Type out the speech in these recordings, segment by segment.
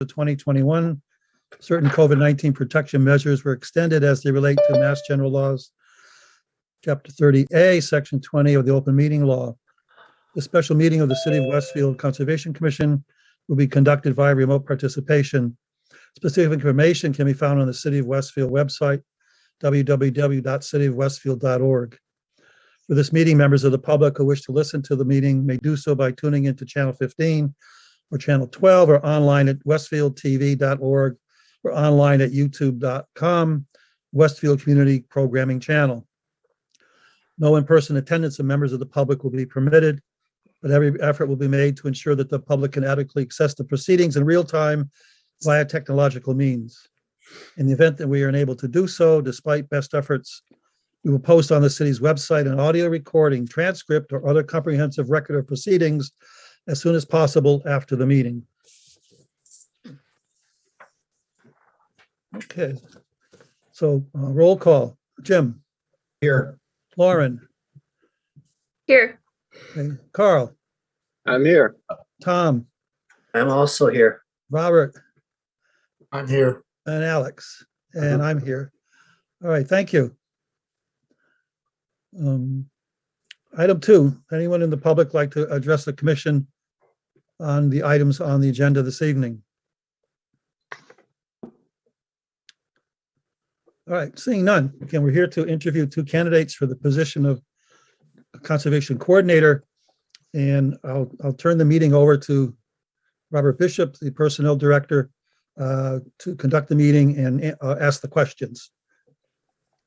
of 2021, certain COVID-19 protection measures were extended as they relate to Mass General Laws, Chapter 30A, Section 20 of the Open Meeting Law. The special meeting of the City of Westfield Conservation Commission will be conducted via remote participation. Specific information can be found on the City of Westfield website, www.cityofwestfield.org. For this meeting, members of the public who wish to listen to the meeting may do so by tuning into Channel 15 or Channel 12 or online at westfieldtv.org or online at youtube.com, Westfield Community Programming Channel. No in-person attendance of members of the public will be permitted, but every effort will be made to ensure that the public can adequately access the proceedings in real time via technological means. In the event that we are unable to do so, despite best efforts, we will post on the city's website an audio recording, transcript, or other comprehensive record of proceedings as soon as possible after the meeting. Okay, so roll call. Jim? Here. Lauren? Here. Okay. Carl? I'm here. Tom? I'm also here. Robert? I'm here. And Alex? And I'm here. All right, thank you. Item 2, anyone in the public like to address the commission on the items on the agenda this evening? All right, seeing none. Again, we're here to interview 2 candidates for the position of Conservation Coordinator, and I'll turn the meeting over to Robert Bishop, the Personnel Director, to conduct the meeting and ask the questions.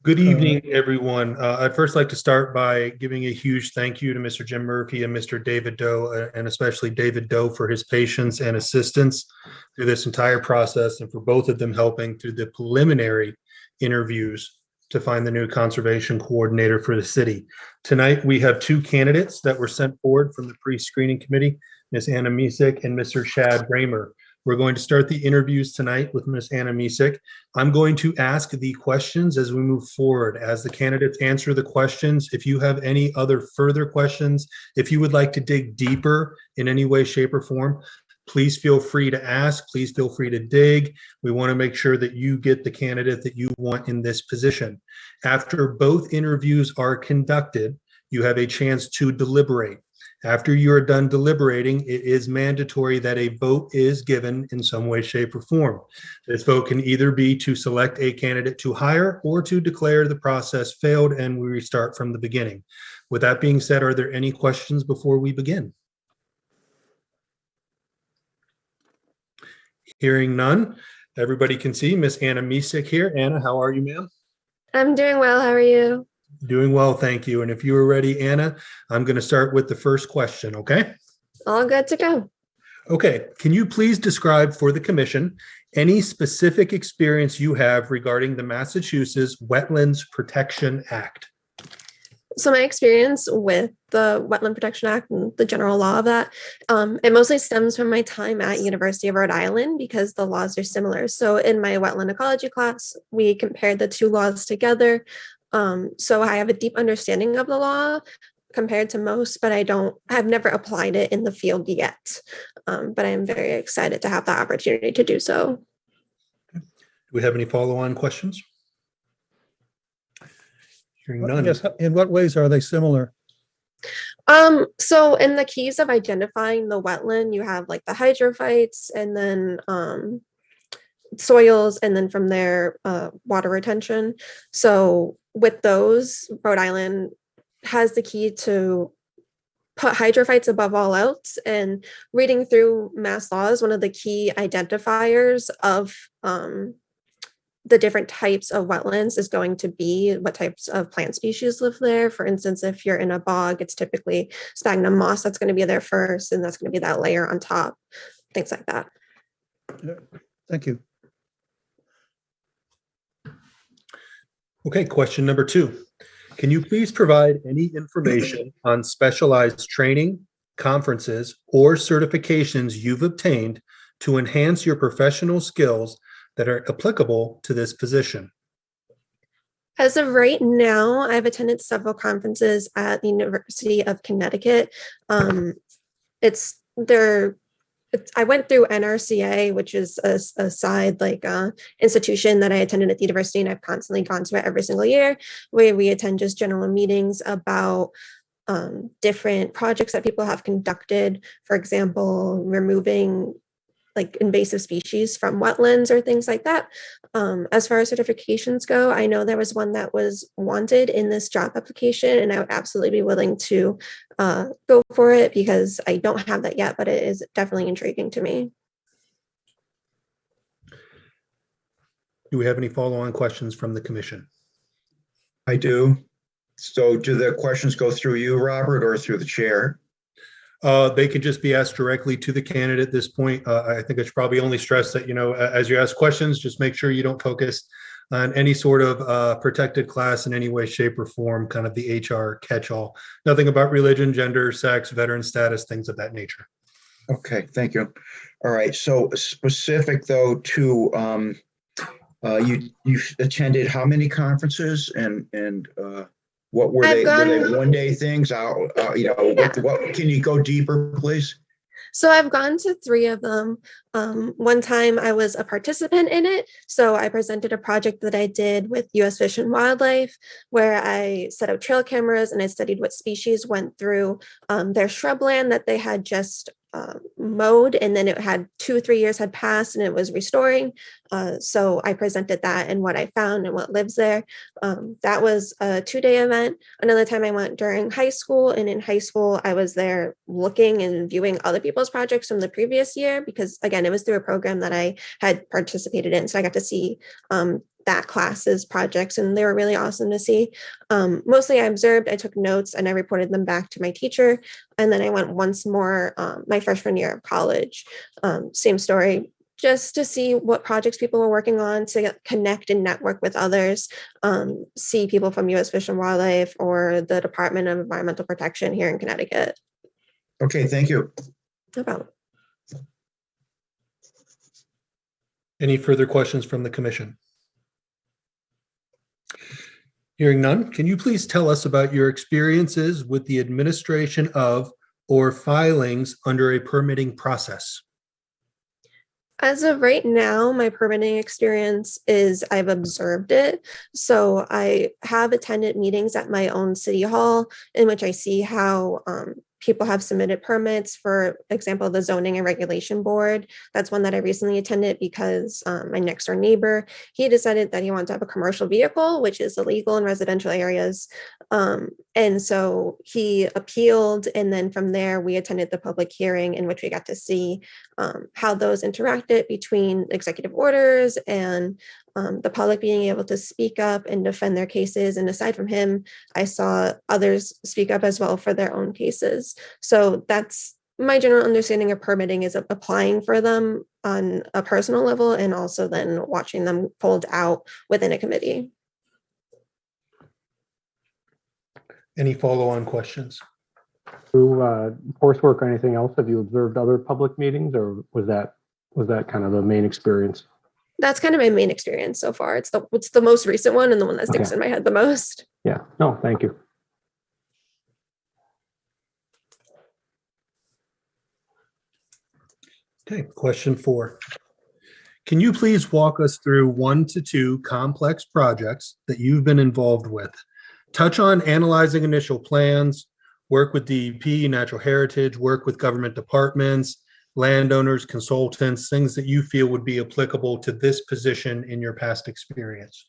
Good evening, everyone. I'd first like to start by giving a huge thank you to Mr. Jim Murphy and Mr. David Doe, and especially David Doe for his patience and assistance through this entire process, and for both of them helping through the preliminary interviews to find the new conservation coordinator for the city. Tonight, we have 2 candidates that were sent forward from the pre-screening committee, Ms. Anna Misek and Mr. Shad Bramer. We're going to start the interviews tonight with Ms. Anna Misek. I'm going to ask the questions as we move forward. As the candidates answer the questions, if you have any other further questions, if you would like to dig deeper in any way, shape, or form, please feel free to ask. Please feel free to dig. We want to make sure that you get the candidate that you want in this position. After both interviews are conducted, you have a chance to deliberate. After you are done deliberating, it is mandatory that a vote is given in some way, shape, or form. This vote can either be to select a candidate to hire or to declare the process failed and we restart from the beginning. With that being said, are there any questions before we begin? Hearing none, everybody can see Miss Anna Misek here. Anna, how are you, ma'am? I'm doing well. How are you? Doing well, thank you. And if you are ready, Anna, I'm going to start with the first question, okay? All good to go. Okay, can you please describe for the commission any specific experience you have regarding the Massachusetts Wetlands Protection Act? So my experience with the Wetland Protection Act and the general law of that, it mostly stems from my time at University of Rhode Island because the laws are similar. So in my wetland ecology class, we compared the 2 laws together. So I have a deep understanding of the law compared to most, but I've never applied it in the field yet. But I'm very excited to have the opportunity to do so. Do we have any follow-on questions? Hearing none. Yes, in what ways are they similar? So in the keys of identifying the wetland, you have like the hydrophytes and then soils, and then from there, water retention. So with those, Rhode Island has the key to put hydrophytes above all else, and reading through mass laws, one of the key identifiers of the different types of wetlands is going to be what types of plant species live there. For instance, if you're in a bog, it's typically sphagnum moss that's going to be there first, and that's going to be that layer on top, things like that. Yeah, thank you. Okay, question number 2. Can you please provide any information on specialized training, conferences, or certifications you've obtained to enhance your professional skills that are applicable to this position? As of right now, I've attended several conferences at the University of Connecticut. They're I went through NRCA, which is a side institution that I attended at the university, and I've constantly gone to it every single year, where we attend just general meetings about different projects that people have conducted. For example, removing invasive species from wetlands or things like that. As far as certifications go, I know there was one that was wanted in this job application, and I would absolutely be willing to go for it because I don't have that yet, but it is definitely intriguing to me. Do we have any follow-on questions from the commission? I do. So do the questions go through you, Robert, or through the chair? They could just be asked directly to the candidate at this point. I think I should probably only stress that, as you ask questions, just make sure you don't focus on any sort of protected class in any way, shape, or form, kind of the HR catch-all. Nothing about religion, gender, sex, veteran status, things of that nature. Okay, thank you. All right, so specific though to you've attended how many conferences and what were they? Were they one-day things? What can you go deeper, please? So I've gone to 3 of them. One time I was a participant in it. So I presented a project that I did with U.S. Fish and Wildlife, where I set up trail cameras and I studied what species went through their shrubland that they had just mowed, and then it had 2 or 3 years had passed and it was restoring. So I presented that and what I found and what lives there. That was a 2-day event. Another time I went during high school, and in high school I was there looking and viewing other people's projects from the previous year, because again, it was through a program that I had participated in. So I got to see that class's projects, and they were really awesome to see. Mostly I observed, I took notes, and I reported them back to my teacher. And then I went once more my freshman year of college. Same story, just to see what projects people were working on, to connect and network with others, see people from U.S. Fish and Wildlife or the Department of Environmental Protection here in Connecticut. Okay, thank you. No problem. Any further questions from the commission? Hearing none, can you please tell us about your experiences with the administration of or filings under a permitting process? As of right now, my permitting experience is I've observed it. So I have attended meetings at my own city hall in which I see how people have submitted permits. For example, the Zoning and Regulation Board. That's one that I recently attended because my next door neighbor, he decided that he wanted to have a commercial vehicle, which is illegal in residential areas. And so he appealed. And then from there, we attended the public hearing in which we got to see how those interacted between executive orders and the public being able to speak up and defend their cases. And aside from him, I saw others speak up as well for their own cases. So that's my general understanding of permitting, is applying for them on a personal level and also then watching them pulled out within a committee. Any follow-on questions? Through coursework or anything else, have you observed other public meetings, or was that kind of the main experience? That's kind of my main experience so far. It's the most recent one and the one that sticks in my head the most. Yeah, no, thank you. Okay, question 4. Can you please walk us through 1 to 2 complex projects that you've been involved with? Touch on analyzing initial plans, work with DEP, natural heritage, work with government departments, landowners, consultants, things that you feel would be applicable to this position in your past experience.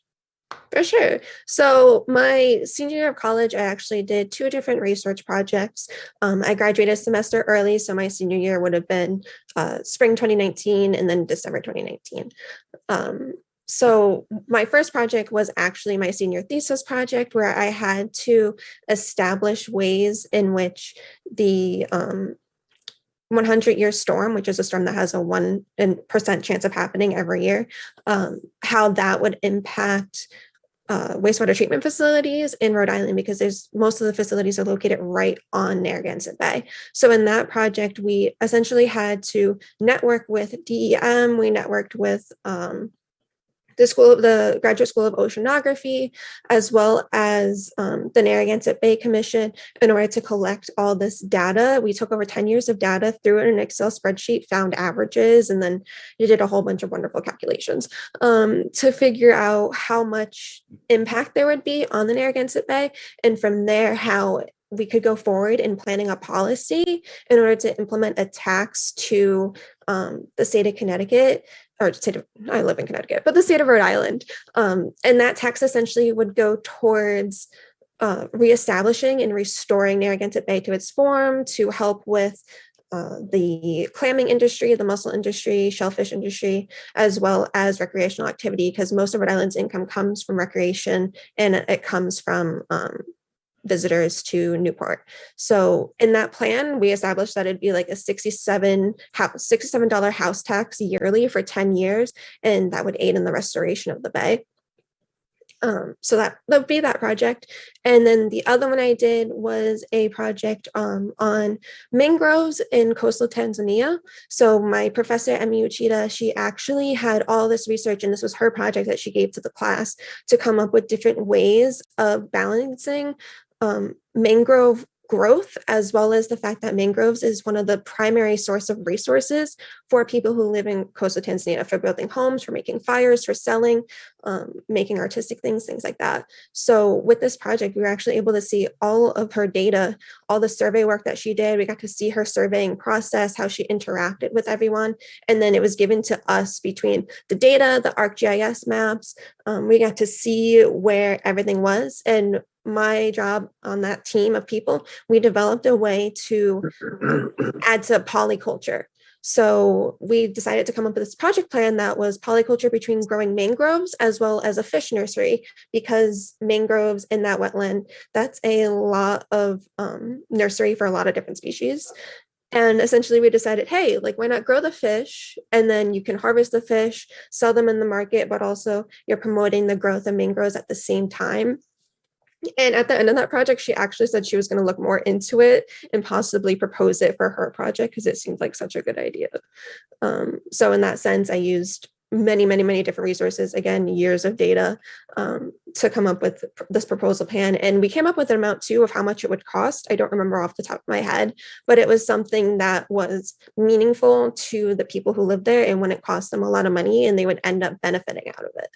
For sure. So my senior year of college, I actually did 2 different research projects. I graduated a semester early, so my senior year would have been spring 2019 and then December 2019. So my first project was actually my senior thesis project, where I had to establish ways in which the 100-year storm, which is a storm that has a 1% chance of happening every year, how that would impact wastewater treatment facilities in Rhode Island, because most of the facilities are located right on Narragansett Bay. So in that project, we essentially had to network with DEM, we networked with the Graduate School of Oceanography, as well as the Narragansett Bay Commission, in order to collect all this data. We took over 10 years of data, threw it in an Excel spreadsheet, found averages, and then you did a whole bunch of wonderful calculations to figure out how much impact there would be on the Narragansett Bay. And from there, how we could go forward in planning a policy in order to implement a tax to the state of Connecticut, or I live in Connecticut, but the state of Rhode Island. And that tax essentially would go towards reestablishing and restoring Narragansett Bay to its form, to help with the clamming industry, the mussel industry, shellfish industry, as well as recreational activity, because most of Rhode Island's income comes from recreation, and it comes from visitors to Newport. So in that plan, we established that it'd be like a $67 house tax yearly for 10 years, and that would aid in the restoration of the bay. So that would be that project. And then the other one I did was a project on mangroves in coastal Tanzania. So my professor, Emi Uchida, she actually had all this research, and this was her project that she gave to the class, to come up with different ways of balancing mangrove growth, as well as the fact that mangroves is one of the primary source of resources for people who live in coastal Tanzania, for building homes, for making fires, for selling, making artistic things like that. So with this project, we were actually able to see all of her data, all the survey work that she did. We got to see her surveying process, how she interacted with everyone. And then it was given to us between the data, the ArcGIS maps. We got to see where everything was. And my job on that team of people, we developed a way to add to polyculture. So we decided to come up with this project plan that was polyculture between growing mangroves as well as a fish nursery, because mangroves in that wetland, that's a lot of nursery for a lot of different species. And essentially we decided, hey, like, why not grow the fish, and then you can harvest the fish, sell them in the market, but also you're promoting the growth of mangroves at the same time. And at the end of that project, she actually said she was going to look more into it and possibly propose it for her project, because it seemed like such a good idea. So in that sense, I used many different resources, again, years of data, to come up with this proposal plan. And we came up with an amount too of how much it would cost. I don't remember off the top of my head, but it was something that was meaningful to the people who lived there, and when it cost them a lot of money, and they would end up benefiting out of it.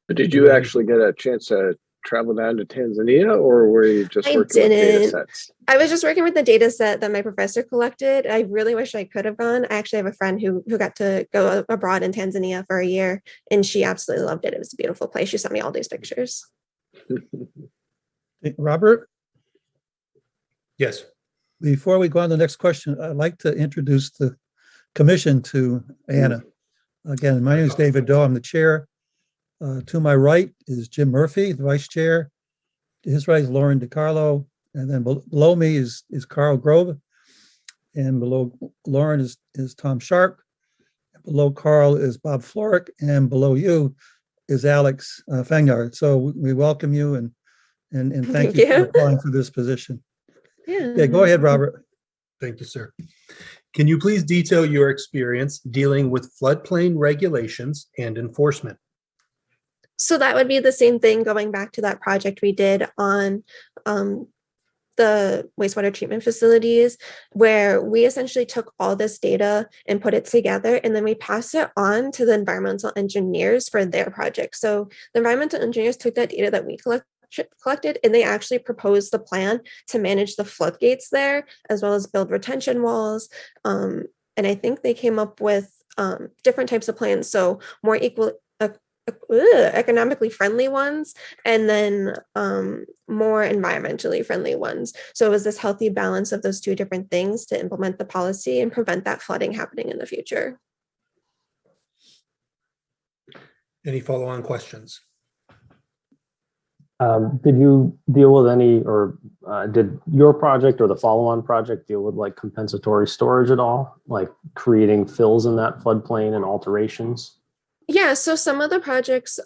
But did you actually get a chance to travel down to Tanzania, or were you just working with data sets? I was just working with the data set that my professor collected. I really wish I could have gone. I actually have a friend who got to go abroad in Tanzania for a year, and she absolutely loved it. It was a beautiful place. She sent me all these pictures. Robert? Yes. Before we go on to the next question, I'd like to introduce the commission to Anna. Again, my name is David Doe. I'm the chair. To my right is Jim Murphy, the vice chair. To his right is Lauren DiCarlo. And then below me is Carl Grove. And below Lauren is Tom Sharp. And below Carl is Bob Florick. And below you is Alex Fengyard. So we welcome you and thank you for applying for this position. Yeah, go ahead, Robert. Thank you, sir. Can you please detail your experience dealing with floodplain regulations and enforcement? So that would be the same thing, going back to that project we did on the wastewater treatment facilities, where we essentially took all this data and put it together, and then we passed it on to the environmental engineers for their project. So the environmental engineers took that data that we collected, and they actually proposed the plan to manage the floodgates there, as well as build retention walls. And I think they came up with different types of plans, so more economically friendly ones, and then more environmentally friendly ones. So it was this healthy balance of those two different things to implement the policy and prevent that flooding happening in the future. Any follow-on questions? Did you deal with any, or did your project or the follow-on project deal with like compensatory storage at all, like creating fills in that floodplain and alterations? Yeah, so some of the projects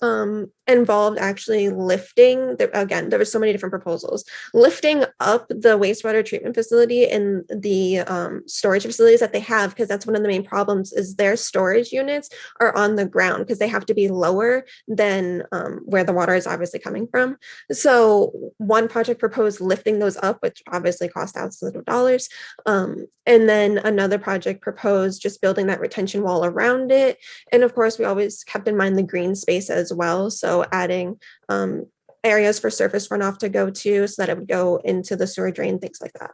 involved actually lifting again, there were so many different proposals, lifting up the wastewater treatment facility and the storage facilities that they have, because that's one of the main problems is their storage units are on the ground because they have to be lower than where the water is obviously coming from. So one project proposed lifting those up, which obviously cost thousands of dollars. And then another project proposed just building that retention wall around it. And of course, we always kept in mind the green space as well. So adding areas for surface runoff to go to so that it would go into the sewer drain, things like that.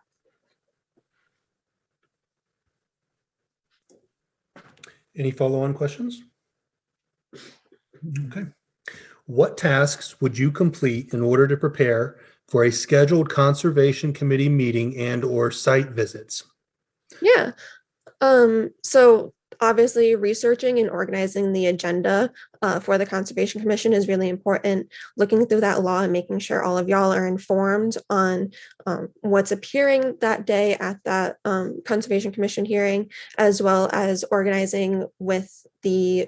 Any follow-on questions? Okay. What tasks would you complete in order to prepare for a scheduled conservation committee meeting and or site visits? Yeah. So obviously researching and organizing the agenda for the Conservation Commission is really important. Looking through that law and making sure all of y'all are informed on what's appearing that day at that Conservation Commission hearing, as well as organizing with the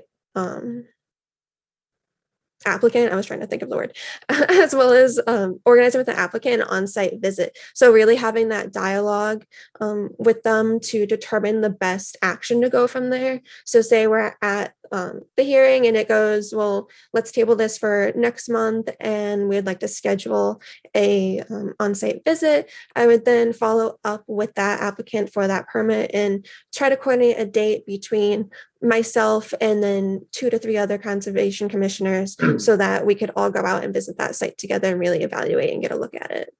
applicant, I was trying to think of the word, as well as organizing with the applicant on-site visit. So really having that dialogue with them to determine the best action to go from there. So say we're at the hearing and it goes, well, let's table this for next month and we'd like to schedule a on-site visit. I would then follow up with that applicant for that permit and try to coordinate a date between myself and then 2 to 3 other conservation commissioners so that we could all go out and visit that site together and really evaluate and get a look at it.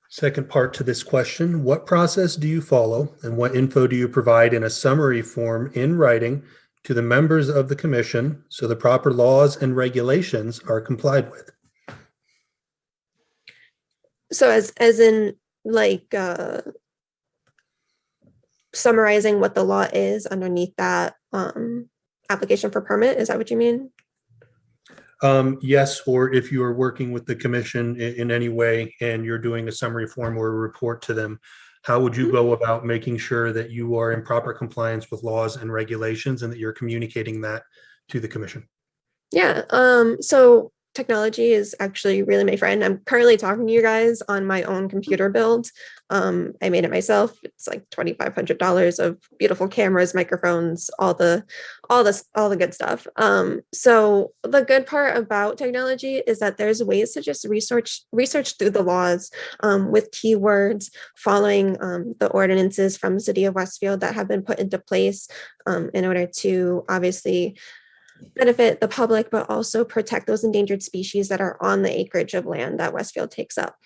Second part to this question, what process do you follow and what info do you provide in a summary form in writing to the members of the commission so the proper laws and regulations are complied with? So as in like summarizing what the law is underneath that application for permit, is that what you mean? Yes, or if you are working with the commission in any way and you're doing a summary form or a report to them, how would you go about making sure that you are in proper compliance with laws and regulations and that you're communicating that to the commission? Yeah, so technology is actually really my friend. I'm currently talking to you guys on my own computer build. I made it myself. It's like $2,500 of beautiful cameras, microphones, all the good stuff. So the good part about technology is that there's ways to just research through the laws with keywords, following the ordinances from the city of Westfield that have been put into place in order to obviously benefit the public, but also protect those endangered species that are on the acreage of land that Westfield takes up.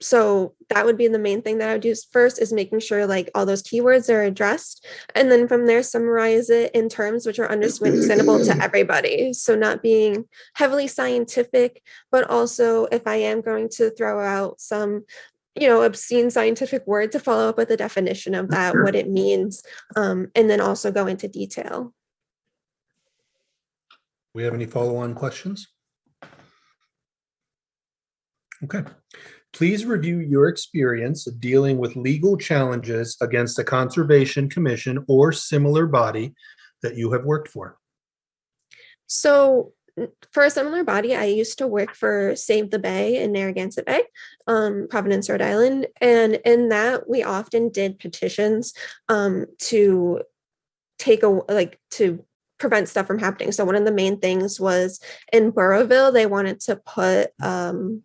So that would be the main thing that I would do first, is making sure like all those keywords are addressed. And then from there, summarize it in terms which are understandable to everybody. So not being heavily scientific, but also if I am going to throw out some obscene scientific word, to follow up with a definition of that, what it means, and then also go into detail. We have any follow-on questions? Okay. Please review your experience of dealing with legal challenges against a conservation commission or similar body that you have worked for. So for a similar body, I used to work for Save the Bay in Narragansett Bay, Providence, Rhode Island. And in that, we often did petitions to prevent stuff from happening. So one of the main things was in Burrowville, they wanted to put, trying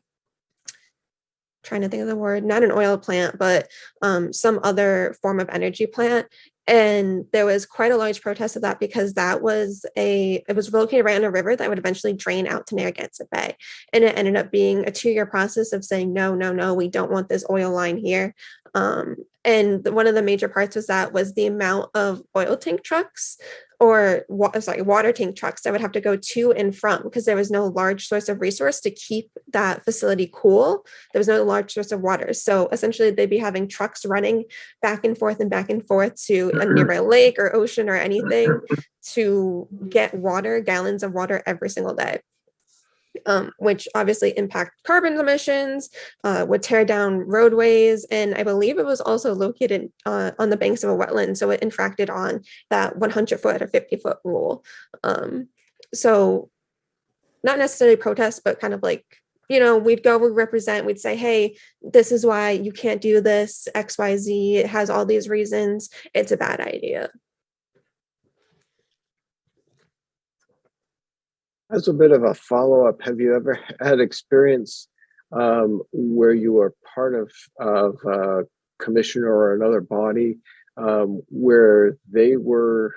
to think of the word, not an oil plant, but some other form of energy plant. And there was quite a large protest of that because it was located right on a river that would eventually drain out to Narragansett Bay. And it ended up being a 2-year process of saying, no, we don't want this oil line here. And one of the major parts was the amount of oil tank trucks water tank trucks that would have to go to and from, because there was no large source of resource to keep that facility cool. There was no large source of water. So essentially they'd be having trucks running back and forth to a nearby lake or ocean or anything to get water, gallons of water every single day. which obviously impact carbon emissions, would tear down roadways. And I believe it was also located on the banks of a wetland. So it infracted on that 100-foot or 50-foot rule. So not necessarily protest, but kind of like, we'd go, we represent, we'd say, hey, this is why you can't do this, XYZ. It has all these reasons. It's a bad idea. As a bit of a follow-up, have you ever had experience where you were part of a commission or another body where they were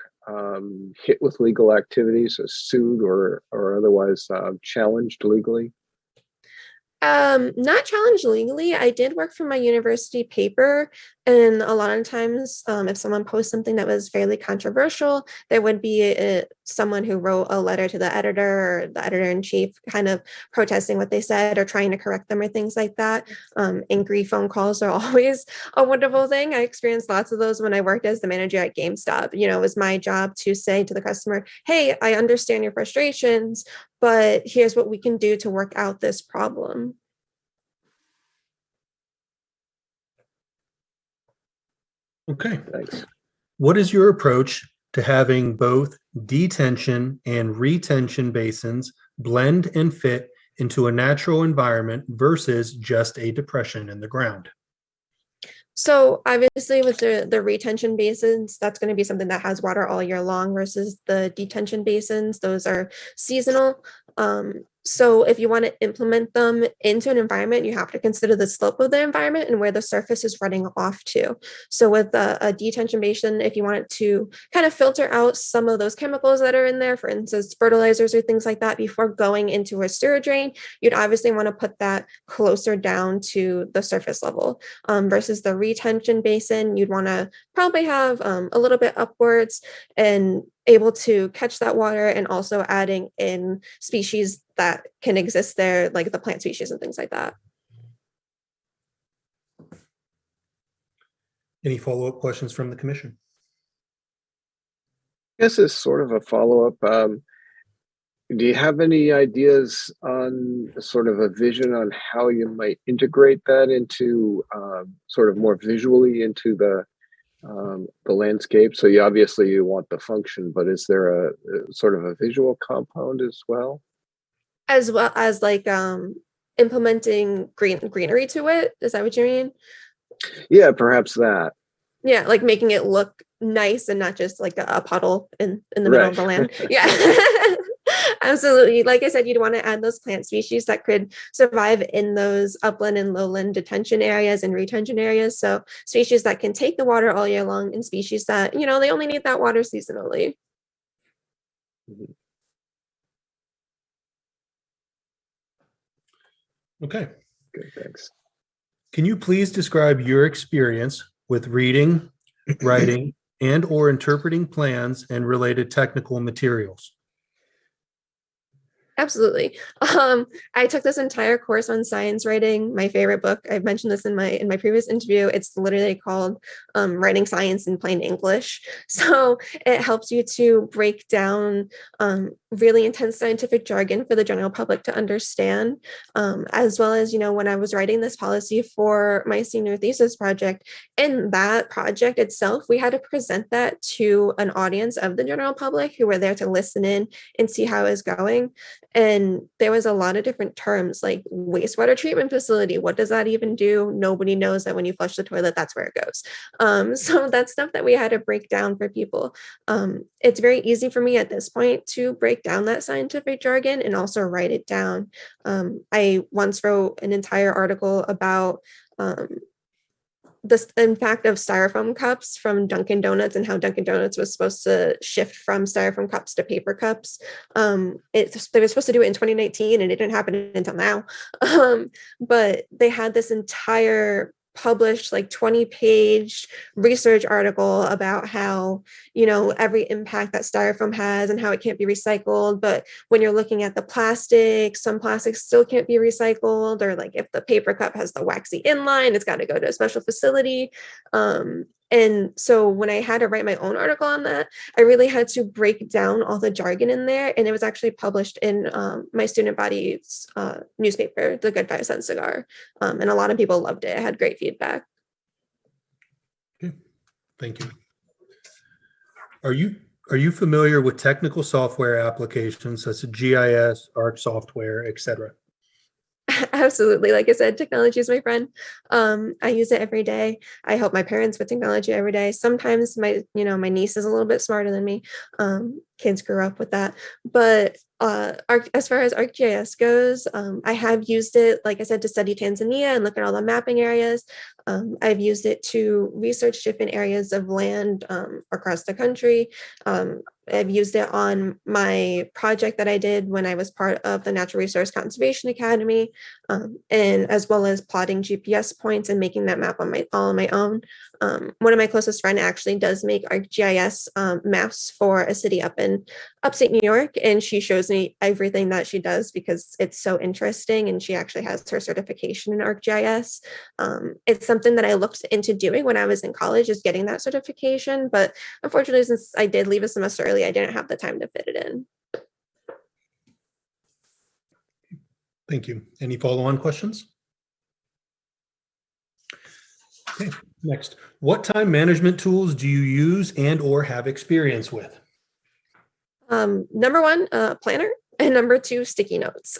hit with legal activities, sued or otherwise challenged legally? Not challenged legally. I did work for my university paper, and a lot of times, if someone posts something that was fairly controversial, there would be someone who wrote a letter to the editor or the editor-in-chief kind of protesting what they said or trying to correct them or things like that. Angry phone calls are always a wonderful thing. I experienced lots of those when I worked as the manager at GameStop. It was my job to say to the customer, hey, I understand your frustrations, but here's what we can do to work out this problem. Okay. Thanks. What is your approach to having both detention and retention basins blend and fit into a natural environment versus just a depression in the ground? So obviously with the retention basins, that's going to be something that has water all year long versus the detention basins. Those are seasonal. So if you want to implement them into an environment, you have to consider the slope of the environment and where the surface is running off to. So with a detention basin, if you want it to kind of filter out some of those chemicals that are in there, for instance, fertilizers or things like that, before going into a sewer drain, you'd obviously want to put that closer down to the surface level. Versus the retention basin, you'd want to probably have a little bit upwards and able to catch that water, and also adding in species that can exist there, like the plant species and things like that. Any follow-up questions from the commission? This is sort of a follow-up. Do you have any ideas on sort of a vision on how you might integrate that into sort of more visually into the landscape? So you obviously want the function, but is there a sort of a visual compound as well? As well as like implementing greenery to it. Is that what you mean? Yeah, perhaps that. Yeah, like making it look nice and not just like a puddle in the middle of the land. Yeah. Absolutely. Like I said, you'd want to add those plant species that could survive in those upland and lowland detention areas and retention areas. So species that can take the water all year long, and species that, they only need that water seasonally. Mhm. Okay. Good, thanks. Can you please describe your experience with reading, writing, and or interpreting plans and related technical materials? Absolutely. I took this entire course on science writing. My favorite book, I've mentioned this in my previous interview. It's literally called Writing Science in Plain English. So it helps you to break down really intense scientific jargon for the general public to understand, as well as, when I was writing this policy for my senior thesis project, in that project itself, we had to present that to an audience of the general public who were there to listen in and see how it was going. And there was a lot of different terms like wastewater treatment facility. What does that even do? Nobody knows that when you flush the toilet, that's where it goes. So that's stuff that we had to break down for people. It's very easy for me at this point to break down that scientific jargon and also write it down. I once wrote an entire article about the impact of styrofoam cups from Dunkin' Donuts and how Dunkin' Donuts was supposed to shift from styrofoam cups to paper cups. They were supposed to do it in 2019 and it didn't happen until now. But they had this entire published like 20-page research article about how, every impact that styrofoam has and how it can't be recycled. But when you're looking at the plastic, some plastics still can't be recycled, or like if the paper cup has the waxy inline, it's got to go to a special facility. And so when I had to write my own article on that, I really had to break down all the jargon in there. And it was actually published in my student body's newspaper, The Good 5 Cent Cigar. And a lot of people loved it. I had great feedback. Okay. Thank you. Are you familiar with technical software applications such as GIS, ARC software, etc.? Absolutely. Like I said, technology is my friend. I use it every day. I help my parents with technology every day. Sometimes my niece is a little bit smarter than me. Kids grew up with that. But as far as ArcGIS goes, I have used it, like I said, to study Tanzania and look at all the mapping areas. I've used it to research different areas of land across the country. I've used it on my project that I did when I was part of the Natural Resource Conservation Academy, and as well as plotting GPS points and making that map all on my own. One of my closest friends actually does make ArcGIS maps for a city up in upstate New York, and she shows me everything that she does because it's so interesting, and she actually has her certification in ArcGIS. It's something that I looked into doing when I was in college, is getting that certification, but unfortunately, since I did leave a semester early, I didn't have the time to fit it in. Thank you. Any follow-on questions? Okay, next. What time management tools do you use and or have experience with? Number one, planner. And number two, sticky notes.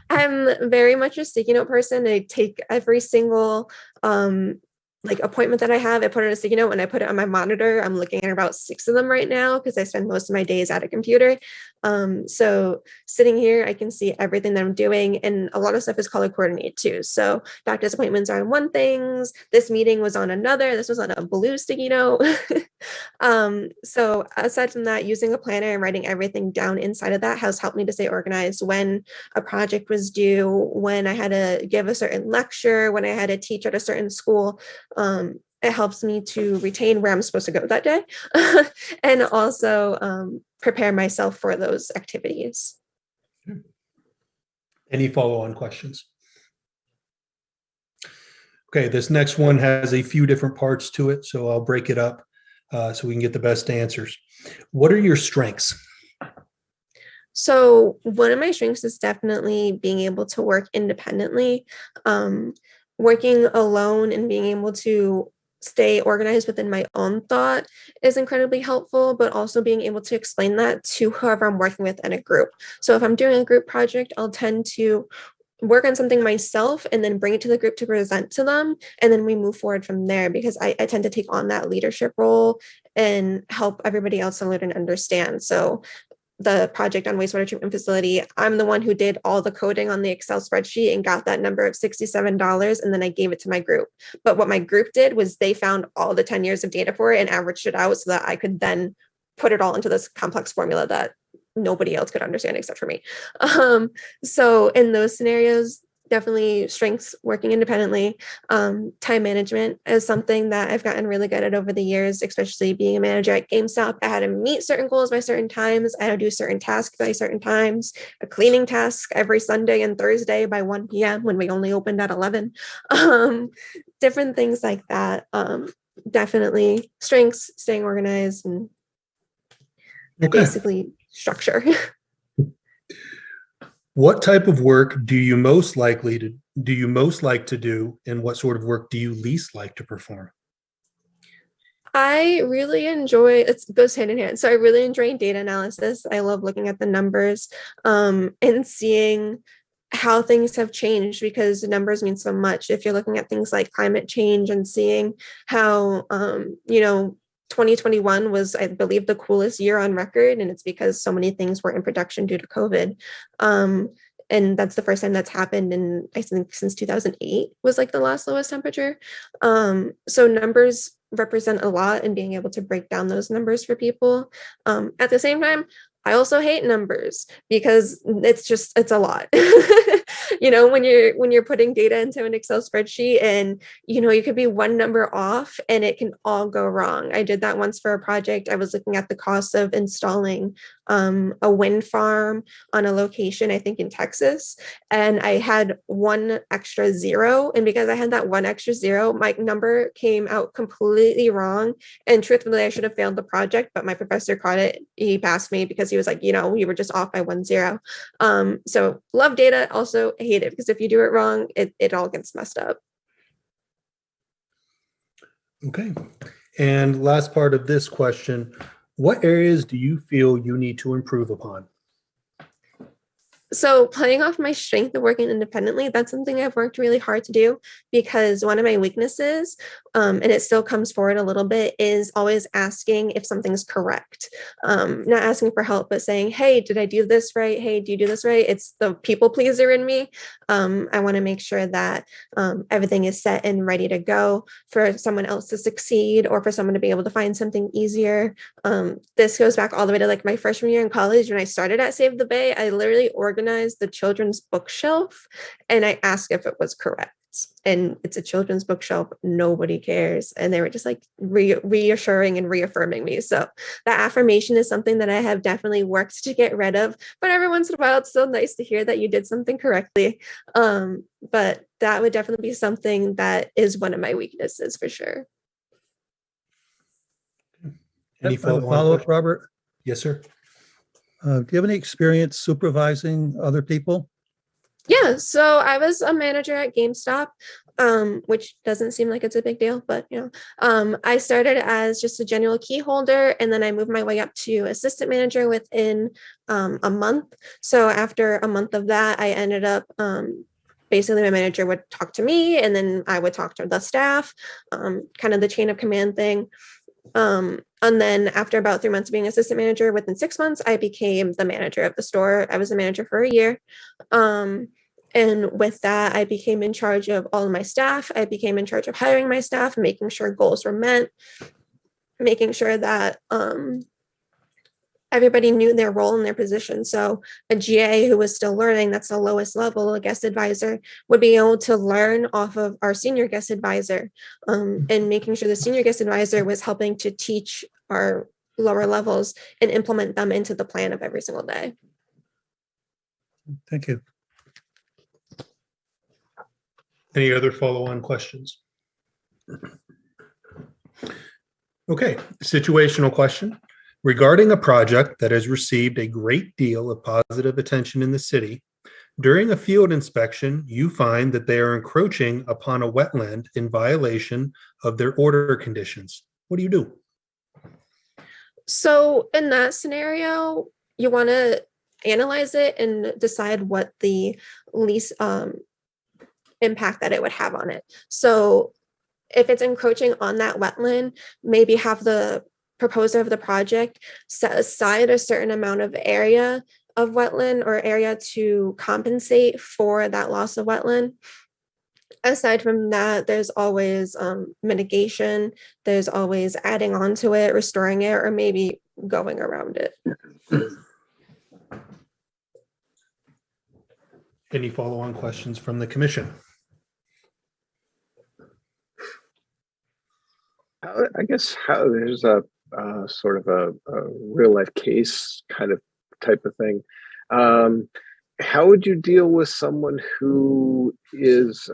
I'm very much a sticky note person. I take every single appointment that I have, I put it in a sticky note and I put it on my monitor. I'm looking at about 6 of them right now because I spend most of my days at a computer. So sitting here, I can see everything that I'm doing, and a lot of stuff is color coordinated too. So doctor's appointments are on one thing, this meeting was on another, this was on a blue sticky note. So aside from that, using a planner and writing everything down inside of that has helped me to stay organized when a project was due, when I had to give a certain lecture, when I had to teach at a certain school. It helps me to retain where I'm supposed to go that day and also prepare myself for those activities. Any follow-on questions? Okay, this next one has a few different parts to it, so I'll break it up so we can get the best answers. What are your strengths? So one of my strengths is definitely being able to work independently. Working alone and being able to stay organized within my own thought is incredibly helpful, but also being able to explain that to whoever I'm working with in a group. So if I'm doing a group project, I'll tend to work on something myself and then bring it to the group to present to them. And then we move forward from there because I tend to take on that leadership role and help everybody else to learn and understand. So the project on wastewater treatment facility, I'm the one who did all the coding on the Excel spreadsheet and got that number of $67, and then I gave it to my group. But what my group did was they found all the 10 years of data for it and averaged it out so that I could then put it all into this complex formula that nobody else could understand except for me. So in those scenarios, definitely strengths working independently. Time management is something that I've gotten really good at over the years, especially being a manager at GameStop. I had to meet certain goals by certain times. I had to do certain tasks by certain times, a cleaning task every Sunday and Thursday by 1 p.m. when we only opened at 11. Different things like that. Definitely strengths, staying organized, and basically structure. What type of work do you most like to do, and what sort of work do you least like to perform? I really enjoy, it goes hand in hand. So I really enjoy data analysis. I love looking at the numbers and seeing how things have changed because the numbers mean so much. If you're looking at things like climate change and seeing how, 2021 was, I believe, the coolest year on record, and it's because so many things were in production due to COVID. And that's the first time that's happened in, I think, since 2008 was like the last lowest temperature. So numbers represent a lot, and being able to break down those numbers for people. At the same time, I also hate numbers because it's a lot. When you're putting data into an Excel spreadsheet and, you could be one number off and it can all go wrong. I did that once for a project. I was looking at the cost of installing a wind farm on a location, I think in Texas, and I had one extra zero. And because I had that one extra zero, my number came out completely wrong. And truthfully, I should have failed the project, but my professor caught it. He passed me because he was like, you were just off by 1 0. So love data, also hate it because if you do it wrong, it all gets messed up. Okay. And last part of this question, what areas do you feel you need to improve upon? So playing off my strength of working independently, that's something I've worked really hard to do, because one of my weaknesses, and it still comes forward a little bit, is always asking if something's correct. Not asking for help, but saying, hey, did I do this right? Hey, do you do this right? It's the people pleaser in me. I want to make sure that everything is set and ready to go for someone else to succeed, or for someone to be able to find something easier. This goes back all the way to like my freshman year in college. When I started at Save the Bay, I literally organized the children's bookshelf and I asked if it was correct. And it's a children's bookshelf. Nobody cares. And they were just like reassuring and reaffirming me. So that affirmation is something that I have definitely worked to get rid of. But every once in a while, it's so nice to hear that you did something correctly. But that would definitely be something that is one of my weaknesses for sure. Any I have a follow-on follow-up, questions? Robert. Yes, sir. Do you have any experience supervising other people? Yeah, so I was a manager at GameStop, which doesn't seem like it's a big deal, but I started as just a general key holder, and then I moved my way up to assistant manager within a month. So after a month of that, I ended up basically my manager would talk to me, and then I would talk to the staff, kind of the chain of command thing. And then after about 3 months of being assistant manager, within 6 months, I became the manager of the store. I was the manager for a year. And with that, I became in charge of all of my staff. I became in charge of hiring my staff, making sure goals were met, making sure that everybody knew their role and their position. So a GA who was still learning, that's the lowest level, a guest advisor, would be able to learn off of our senior guest advisor, and making sure the senior guest advisor was helping to teach our lower levels and implement them into the plan of every single day. Thank you. Any other follow-on questions? Okay, situational question. Regarding a project that has received a great deal of positive attention in the city, during a field inspection, you find that they are encroaching upon a wetland in violation of their order conditions. What do you do? So in that scenario, you want to analyze it and decide what the least impact that it would have on it. So if it's encroaching on that wetland, maybe have the proposer of the project set aside a certain amount of area of wetland or area to compensate for that loss of wetland. Aside from that, there's always mitigation. There's always adding on to it, restoring it, or maybe going around it. Any follow-on questions from the commission? I guess how there's a sort of a real life case kind of type of thing. How would you deal with someone who is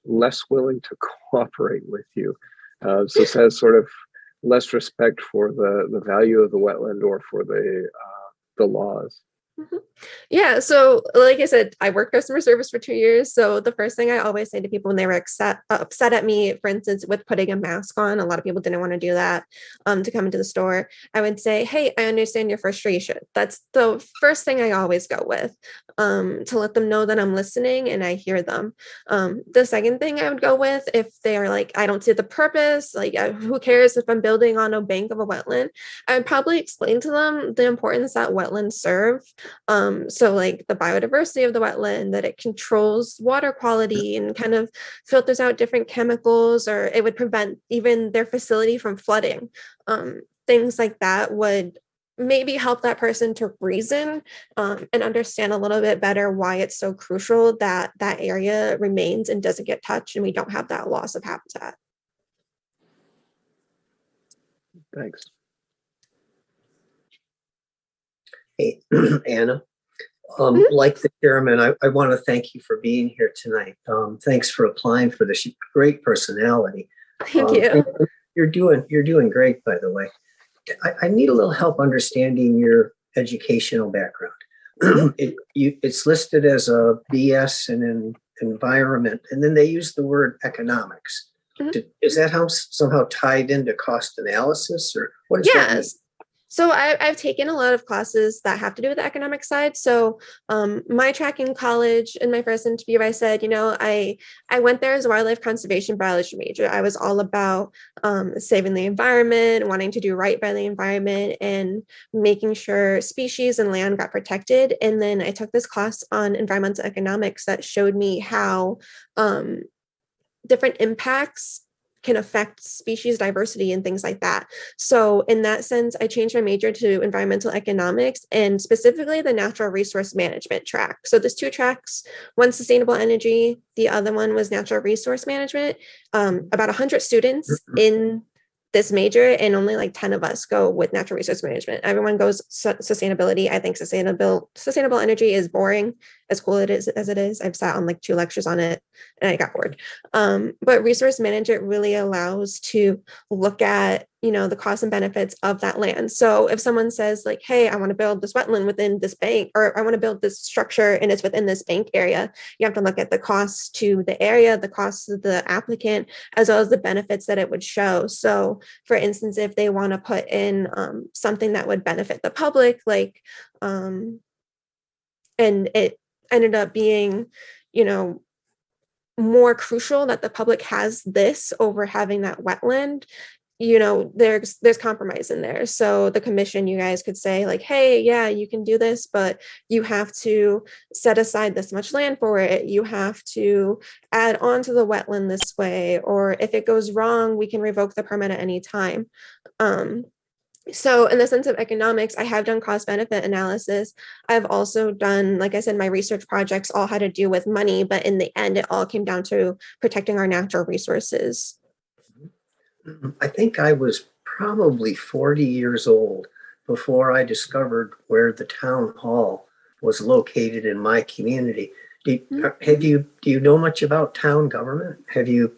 less willing to cooperate with you? So has sort of less respect for the value of the wetland or for the laws. Mm-hmm. Yeah. So like I said, I worked customer service for 2 years. So the first thing I always say to people when they were upset at me, for instance, with putting a mask on, a lot of people didn't want to do that to come into the store. I would say, hey, I understand your frustration. That's the first thing I always go with, to let them know that I'm listening and I hear them. The second thing I would go with, if they are like, I don't see the purpose, like who cares if I'm building on a bank of a wetland, I would probably explain to them the importance that wetlands serve. So like the biodiversity of the wetland, that it controls water quality and kind of filters out different chemicals, or it would prevent even their facility from flooding. Things like that would maybe help that person to reason and understand a little bit better why it's so crucial that that area remains and doesn't get touched and we don't have that loss of habitat. Thanks. Hey, Anna, like the chairman, I want to thank you for being here tonight. Thanks for applying for this. Great personality. Thank you. You're doing great, by the way. I need a little help understanding your educational background. It's listed as a BS in environment, and then they use the word economics. Is that somehow tied into cost analysis, or what does that mean? Yes. So I've taken a lot of classes that have to do with the economic side. So my track in college, in my first interview, I said, I went there as a wildlife conservation biology major. I was all about saving the environment, wanting to do right by the environment, and making sure species and land got protected. And then I took this class on environmental economics that showed me how different impacts can affect species diversity and things like that. So in that sense, I changed my major to environmental economics and specifically the natural resource management track. So there's two tracks, one sustainable energy, the other one was natural resource management. About 100 students in this major, and only like 10 of us go with natural resource management. Everyone goes sustainability. I think sustainable energy is boring, as cool as it is. I've sat on like 2 lectures on it and I got bored. But resource management really allows to look at, the costs and benefits of that land. So if someone says like, hey, I want to build this wetland within this bank, or I want to build this structure and it's within this bank area, you have to look at the costs to the area, the costs of the applicant, as well as the benefits that it would show. So for instance, if they want to put in something that would benefit the public, like, and it ended up being, more crucial that the public has this over having that wetland, there's compromise in there. So the commission, you guys could say like, hey, yeah, you can do this, but you have to set aside this much land for it. You have to add on to the wetland this way, or if it goes wrong, we can revoke the permit at any time. So in the sense of economics, I have done cost benefit analysis. I've also done, like I said, my research projects all had to do with money, but in the end, it all came down to protecting our natural resources. I think I was probably 40 years old before I discovered where the town hall was located in my community. Do you know much about town government? Have you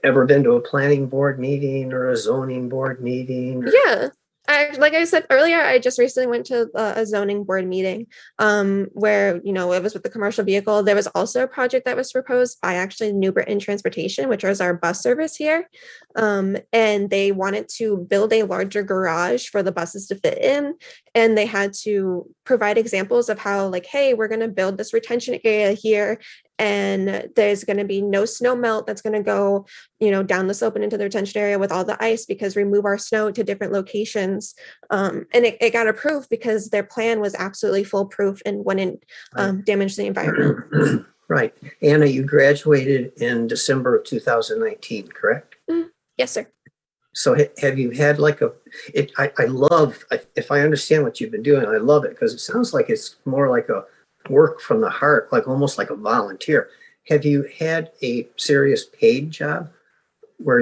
ever been to a planning board meeting or a zoning board meeting? Yeah. Like I said earlier, I just recently went to a zoning board meeting where, it was with the commercial vehicle. There was also a project that was proposed by actually New Britain Transportation, which was our bus service here. And they wanted to build a larger garage for the buses to fit in. And they had to provide examples of how, like, hey, we're going to build this retention area here, and there's going to be no snow melt that's going to go, down the slope and into the retention area with all the ice, because we move our snow to different locations. And it got approved because their plan was absolutely foolproof and wouldn't damage the environment. Right. Anna, you graduated in December of 2019, correct? Yes, sir. So have you had I love, if I understand what you've been doing, I love it, because it sounds like it's more like a work from the heart, like almost like a volunteer. Have you had a serious paid job where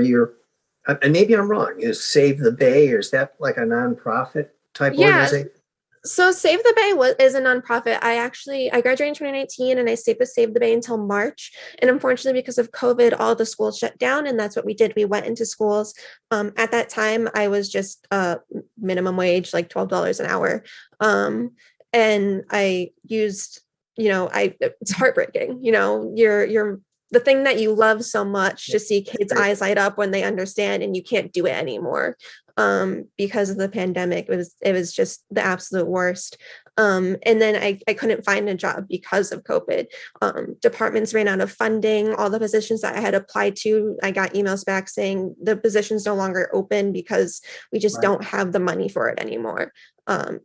and maybe I'm wrong, is Save the Bay, or is that like a nonprofit type organization? So Save the Bay is a nonprofit. I graduated in 2019 and I stayed with Save the Bay until March. And unfortunately, because of COVID, all the schools shut down, and that's what we did. We went into schools. At that time, I was just minimum wage, like $12 an hour. And I used, it's heartbreaking, you're the thing that you love so much, to see kids' eyes light up when they understand, and you can't do it anymore because of the pandemic. It was just the absolute worst. And then I couldn't find a job because of COVID. Departments ran out of funding. All the positions that I had applied to, I got emails back saying the position's no longer open because we just don't have the money for it anymore.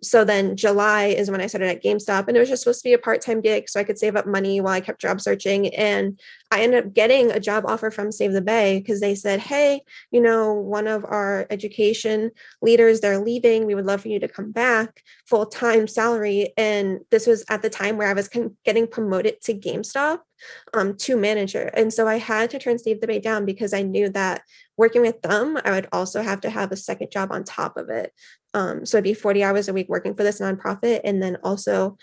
So then July is when I started at GameStop, and it was just supposed to be a part-time gig so I could save up money while I kept job searching. And I ended up getting a job offer from Save the Bay because they said, hey, one of our education leaders, they're leaving. We would love for you to come back, full-time salary. And this was at the time where I was getting promoted to GameStop to manager. And so I had to turn Save the Bay down because I knew that working with them, I would also have to have a second job on top of it. So it'd be 40 hours a week working for this nonprofit. And then also,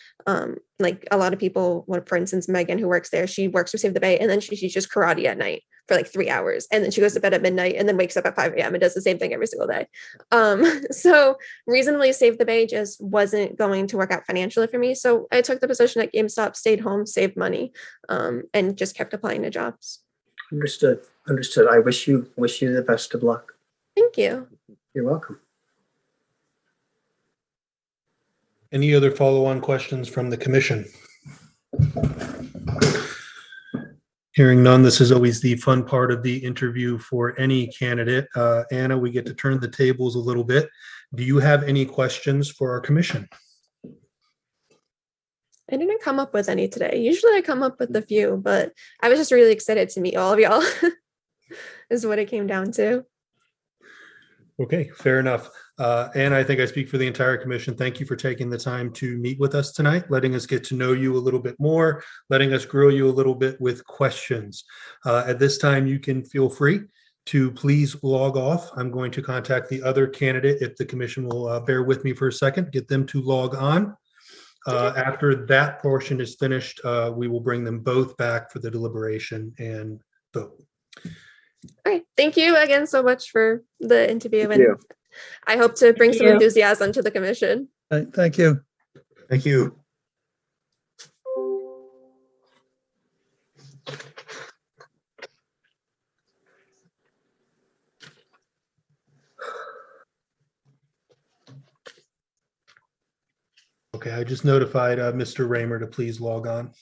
like a lot of people, for instance, Megan, who works there, she works for Save the Bay, and then she teaches karate at night for like 3 hours. And then she goes to bed at midnight and then wakes up at 5 a.m. and does the same thing every single day. So reasonably Save the Bay just wasn't going to work out financially for me. So I took the position at GameStop, stayed home, saved money, and just kept applying to jobs. Understood. Understood. I wish you the best of luck. Thank you. You're welcome. Any other follow-on questions from the commission? Hearing none, this is always the fun part of the interview for any candidate. Anna, we get to turn the tables a little bit. Do you have any questions for our commission? I didn't come up with any today. Usually I come up with a few, but I was just really excited to meet all of y'all is what it came down to. Okay, fair enough. And I think I speak for the entire commission. Thank you for taking the time to meet with us tonight, letting us get to know you a little bit more, letting us grill you a little bit with questions. At this time, you can feel free to please log off. I'm going to contact the other candidate if the commission will bear with me for a second, get them to log on. After that portion is finished, we will bring them both back for the deliberation and vote. All right. Thank you again so much for the interview. Thank And you. I hope to bring some you. enthusiasm to the commission. Thank you. Thank you. Okay, I just notified Mr. Raymer to please log on.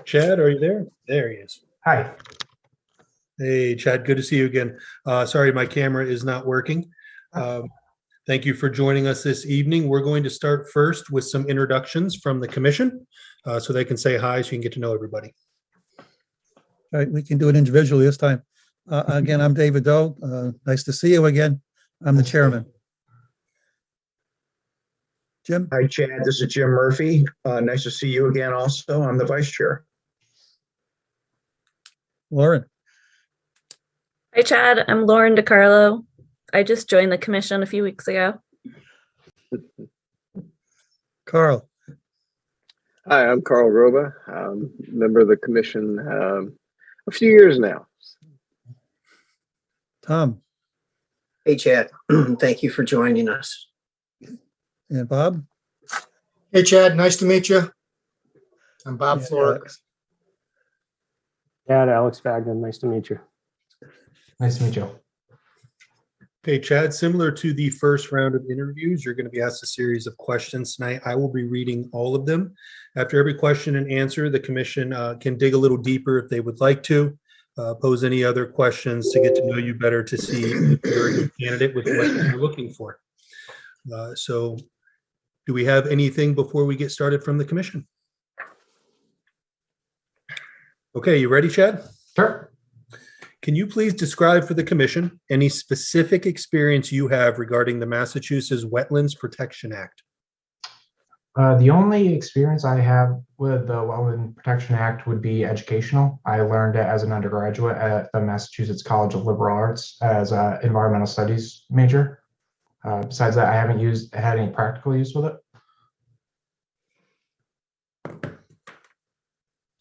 Chad, are you there? There he is. Hi. Hey, Chad, good to see you again. Sorry, my camera is not working. Thank you for joining us this evening. We're going to start first with some introductions from the commission so they can say hi so you can get to know everybody. All right, we can do it individually this time. Again, I'm David Doe. Nice to see you again. I'm the chairman. Jim? Hi, Chad. This is Jim Murphy. Nice to see you again also. I'm the vice chair. Lauren? Hi, Chad. I'm Lauren DiCarlo. I just joined the commission a few weeks ago. Carl? Hi, I'm Carl Roba, member of the commission a few years now. Tom? Hey, Chad. Thank you for joining us. And Bob? Hey, Chad, nice to meet you. I'm Bob And Florek. Alex. Yeah, Alex Bagden, nice to meet you. Nice to meet you. Okay, Chad, similar to the first round of interviews, you're going to be asked a series of questions tonight. I will be reading all of them. After every question and answer, the commission can dig a little deeper if they would like to, pose any other questions to get to know you better to see if you're a good candidate with what you're looking for. So do we have anything before we get started from the commission? Okay, you ready, Chad? Sure. Can you please describe for the commission any specific experience you have regarding the Massachusetts Wetlands Protection Act? The only experience I have with the Wetland Protection Act would be educational. I learned it as an undergraduate at the Massachusetts College of Liberal Arts as an environmental studies major. Besides that, I haven't had any practical use with it.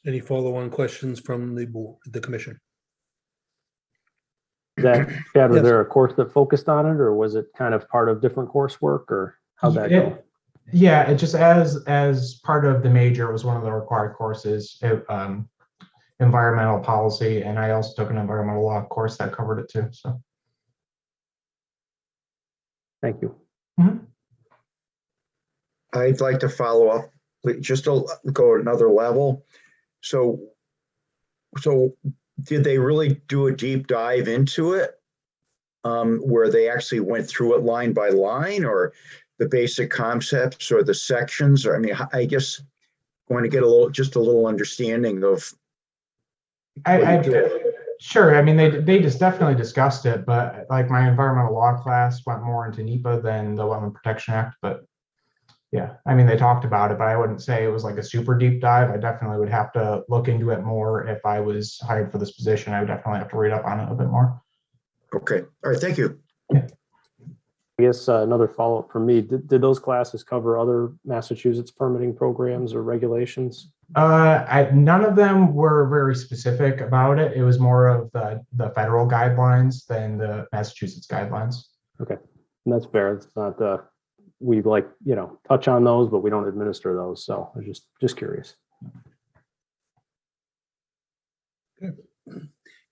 Any follow-on questions from the board, the commission? Chad, was Yes. there a course that focused on it, or was it kind of part of different coursework, or how'd that go? Yeah, it just as part of the major, it was one of the required courses, environmental policy, and I also took an environmental law course that covered it too. So, Thank you. I'd like to follow up, just to go another level. So did they really do a deep dive into it? Where they actually went through it line by line, or the basic concepts or the sections? Or, I mean, I guess going to get just a little understanding of. Sure. I mean, they just definitely discussed it, but like my environmental law class went more into NEPA than the Wetland Protection Act. But yeah, I mean, they talked about it, but I wouldn't say it was like a super deep dive. I definitely would have to look into it more if I was hired for this position. I would definitely have to read up on it a bit more. Okay. All right. Thank you. I guess another follow-up from me. Did those classes cover other Massachusetts permitting programs or regulations? None of them were very specific about it. It was more of the federal guidelines than the Massachusetts guidelines. Okay, and that's fair. It's not we touch on those, but we don't administer those. So I was just curious. Okay.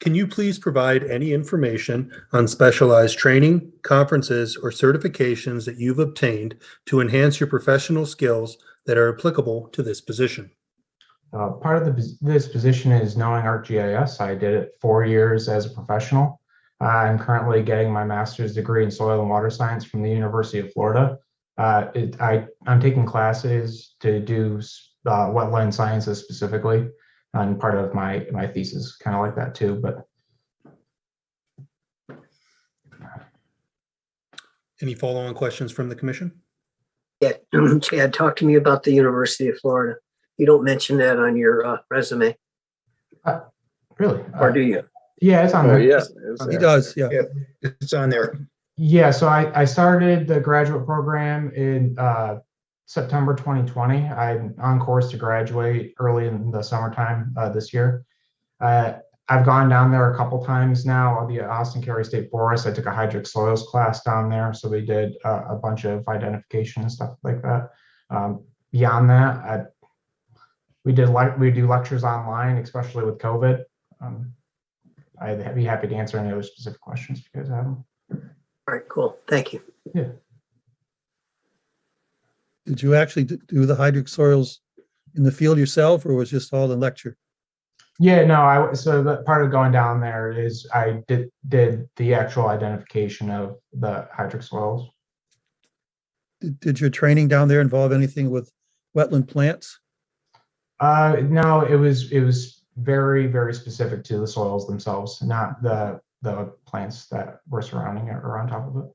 Can you please provide any information on specialized training, conferences, or certifications that you've obtained to enhance your professional skills that are applicable to this position? Part of this position is knowing ArcGIS. I did it 4 years as a professional. I'm currently getting my master's degree in soil and water science from the University of Florida. I'm taking classes to do wetland sciences specifically, and part of my thesis kind of like that too. But any follow-on questions from the commission? Yeah, Chad, talk to me about the University of Florida. You don't mention that on your resume, really? or do you? Yeah, it's on there. Yeah, He does, yeah. It's on there. Yeah, so I started the graduate program in September 2020. I'm on course to graduate early in the summertime this year. I've gone down there a couple times now. The Austin Carey State Forest, I took a hydric soils class down there. So we did a bunch of identification and stuff like that. Beyond that, we do lectures online, especially with COVID. I'd be happy to answer any other specific questions if you guys have them. All right, cool. Thank you. Yeah. Did you actually do the hydric soils in the field yourself, or was just all in lecture? Yeah, no, so the part of going down there is I did the actual identification of the hydric soils. Did your training down there involve anything with wetland plants? No, it was very, very specific to the soils themselves, not the plants that were surrounding it or on top of it.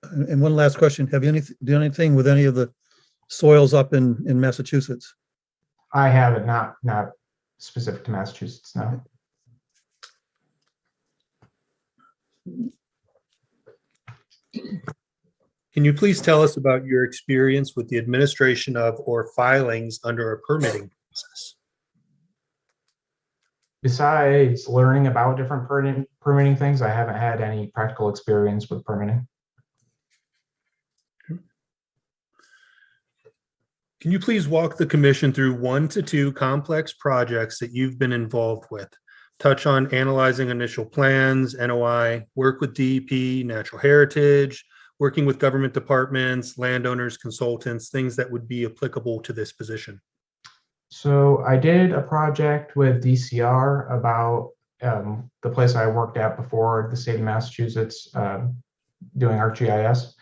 And one last question: have you done anything with any of the soils up in Massachusetts? I haven't, not specific to Massachusetts, no. Can you please tell us about your experience with the administration of or filings under a permitting process? Besides learning about different permitting things, I haven't had any practical experience with permitting. Can you please walk the commission through 1 to 2 complex projects that you've been involved with? Touch on analyzing initial plans, NOI, work with DEP, natural heritage, working with government departments, landowners, consultants, things that would be applicable to this position. So I did a project with DCR about the place I worked at before, the state of Massachusetts, doing ArcGIS.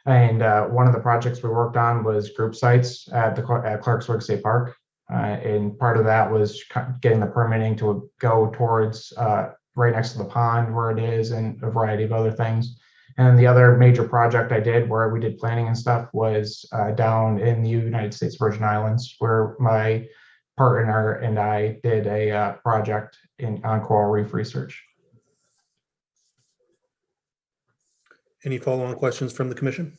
And one of the projects we worked on was group sites at Clarksburg State Park. And part of that was getting the permitting to go towards right next to the pond where it is, and a variety of other things. And the other major project I did where we did planning and stuff was down in the United States Virgin Islands, where my partner and I did a project on coral reef research. Any follow-on questions from the commission?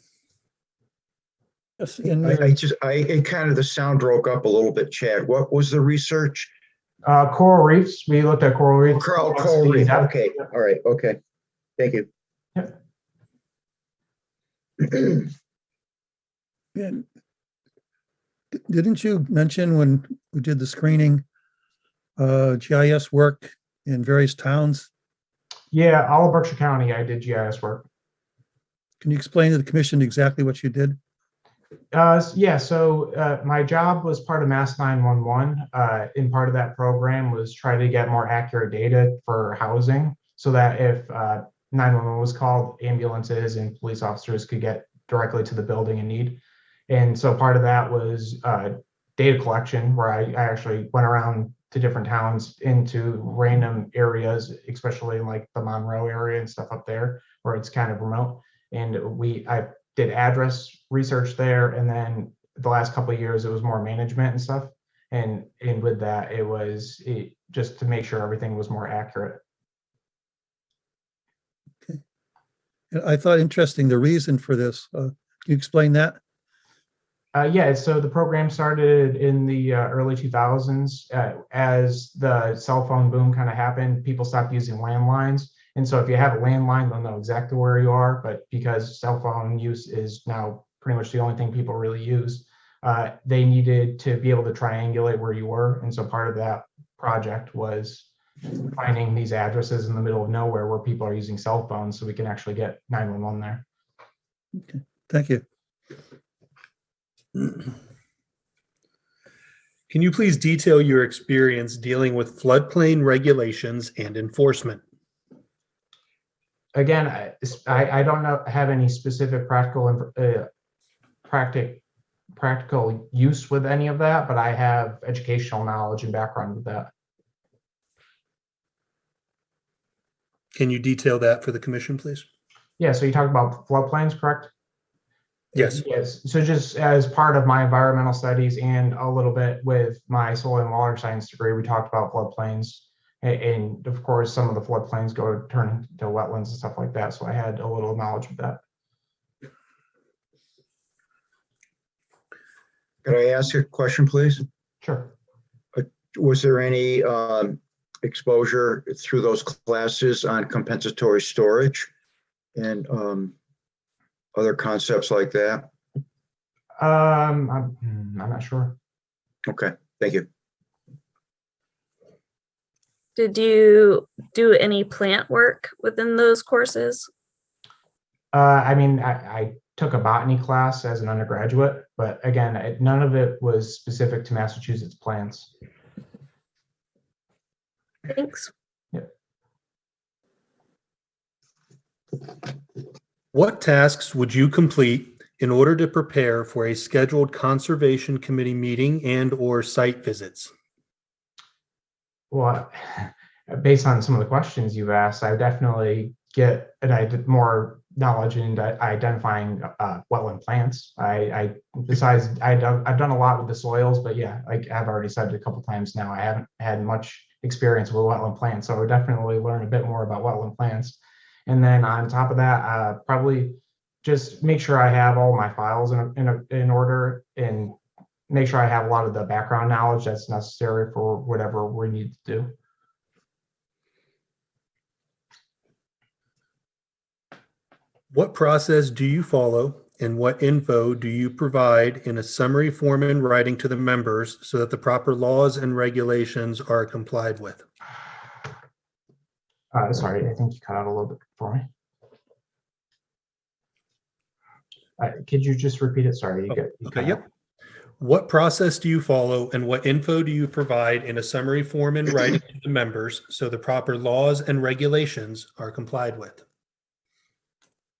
Yes, It kind of, the sound broke up a little bit, Chad. What was the research? Coral reefs. We looked at coral reefs. Coral reef. Okay. All right. Okay. Thank you. Yep. Yeah. Didn't you mention when we did the screening, GIS work in various towns? Yeah, all of Berkshire County, I did GIS work. Can you explain to the commission exactly what you did? Yeah, so my job was part of Mass 911. And part of that program was try to get more accurate data for housing so that if 911 was called, ambulances and police officers could get directly to the building in need. And so part of that was data collection, where I actually went around to different towns into random areas, especially in like the Monroe area and stuff up there where it's kind of remote. And I did address research there, and then the last couple of years it was more management and stuff. And with that, it was just to make sure everything was more accurate. And I thought interesting the reason for this. Can you explain that? Yeah, so the program started in the early 2000s. As the cell phone boom kind of happened, people stopped using landlines. And so if you have a landline, they'll know exactly where you are. But because cell phone use is now pretty much the only thing people really use, they needed to be able to triangulate where you were. And so part of that project was finding these addresses in the middle of nowhere where people are using cell phones so we can actually get 911 there. Okay, thank you. Can you please detail your experience dealing with floodplain regulations and enforcement? Again, I don't have any specific practical use with any of that, but I have educational knowledge and background with that. Can you detail that for the commission, please? Yeah, so you talked about floodplains, correct? Yes. Yes. So just as part of my environmental studies and a little bit with my soil and water science degree, we talked about floodplains. And of course, some of the floodplains turn into wetlands and stuff like that. So I had a little knowledge of that. Could I ask a question, please? Sure. Was there any exposure through those classes on compensatory storage and other concepts like that? I'm not sure. Okay, thank you. Did you do any plant work within those courses? I mean, I took a botany class as an undergraduate, but again, none of it was specific to Massachusetts plants. Thanks. Yep. What tasks would you complete in order to prepare for a scheduled conservation committee meeting and/or site visits? Well, based on some of the questions you've asked, I definitely get more knowledge in identifying wetland plants. I've done a lot with the soils, but yeah, like I've already said a couple times now, I haven't had much experience with wetland plants, so I would definitely learn a bit more about wetland plants. And then on top of that, probably just make sure I have all my files in order and make sure I have a lot of the background knowledge that's necessary for whatever we need to do. What process do you follow and what info do you provide in a summary form in writing to the members so that the proper laws and regulations are complied with? Sorry, I think you cut out a little bit for me. Could you just repeat it? Sorry. Okay, yep. What process do you follow and what info do you provide in a summary form in writing to the members so the proper laws and regulations are complied with?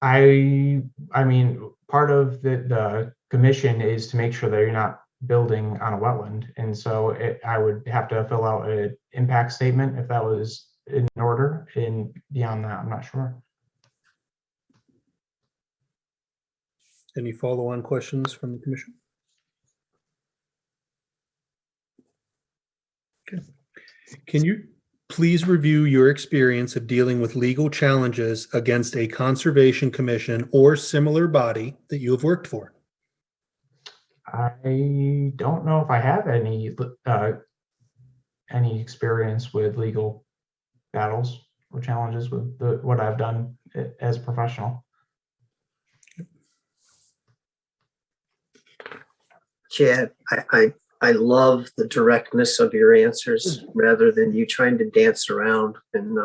I mean, part of the commission is to make sure that you're not building on a wetland. And so I would have to fill out an impact statement if that was in order, and beyond that, I'm not sure. Any follow-on questions from the commission? Okay. Can you please review your experience of dealing with legal challenges against a conservation commission or similar body that you have worked for? I don't know if I have any experience with legal battles or challenges with what I've done as a professional. Chad, I love the directness of your answers rather than you trying to dance around and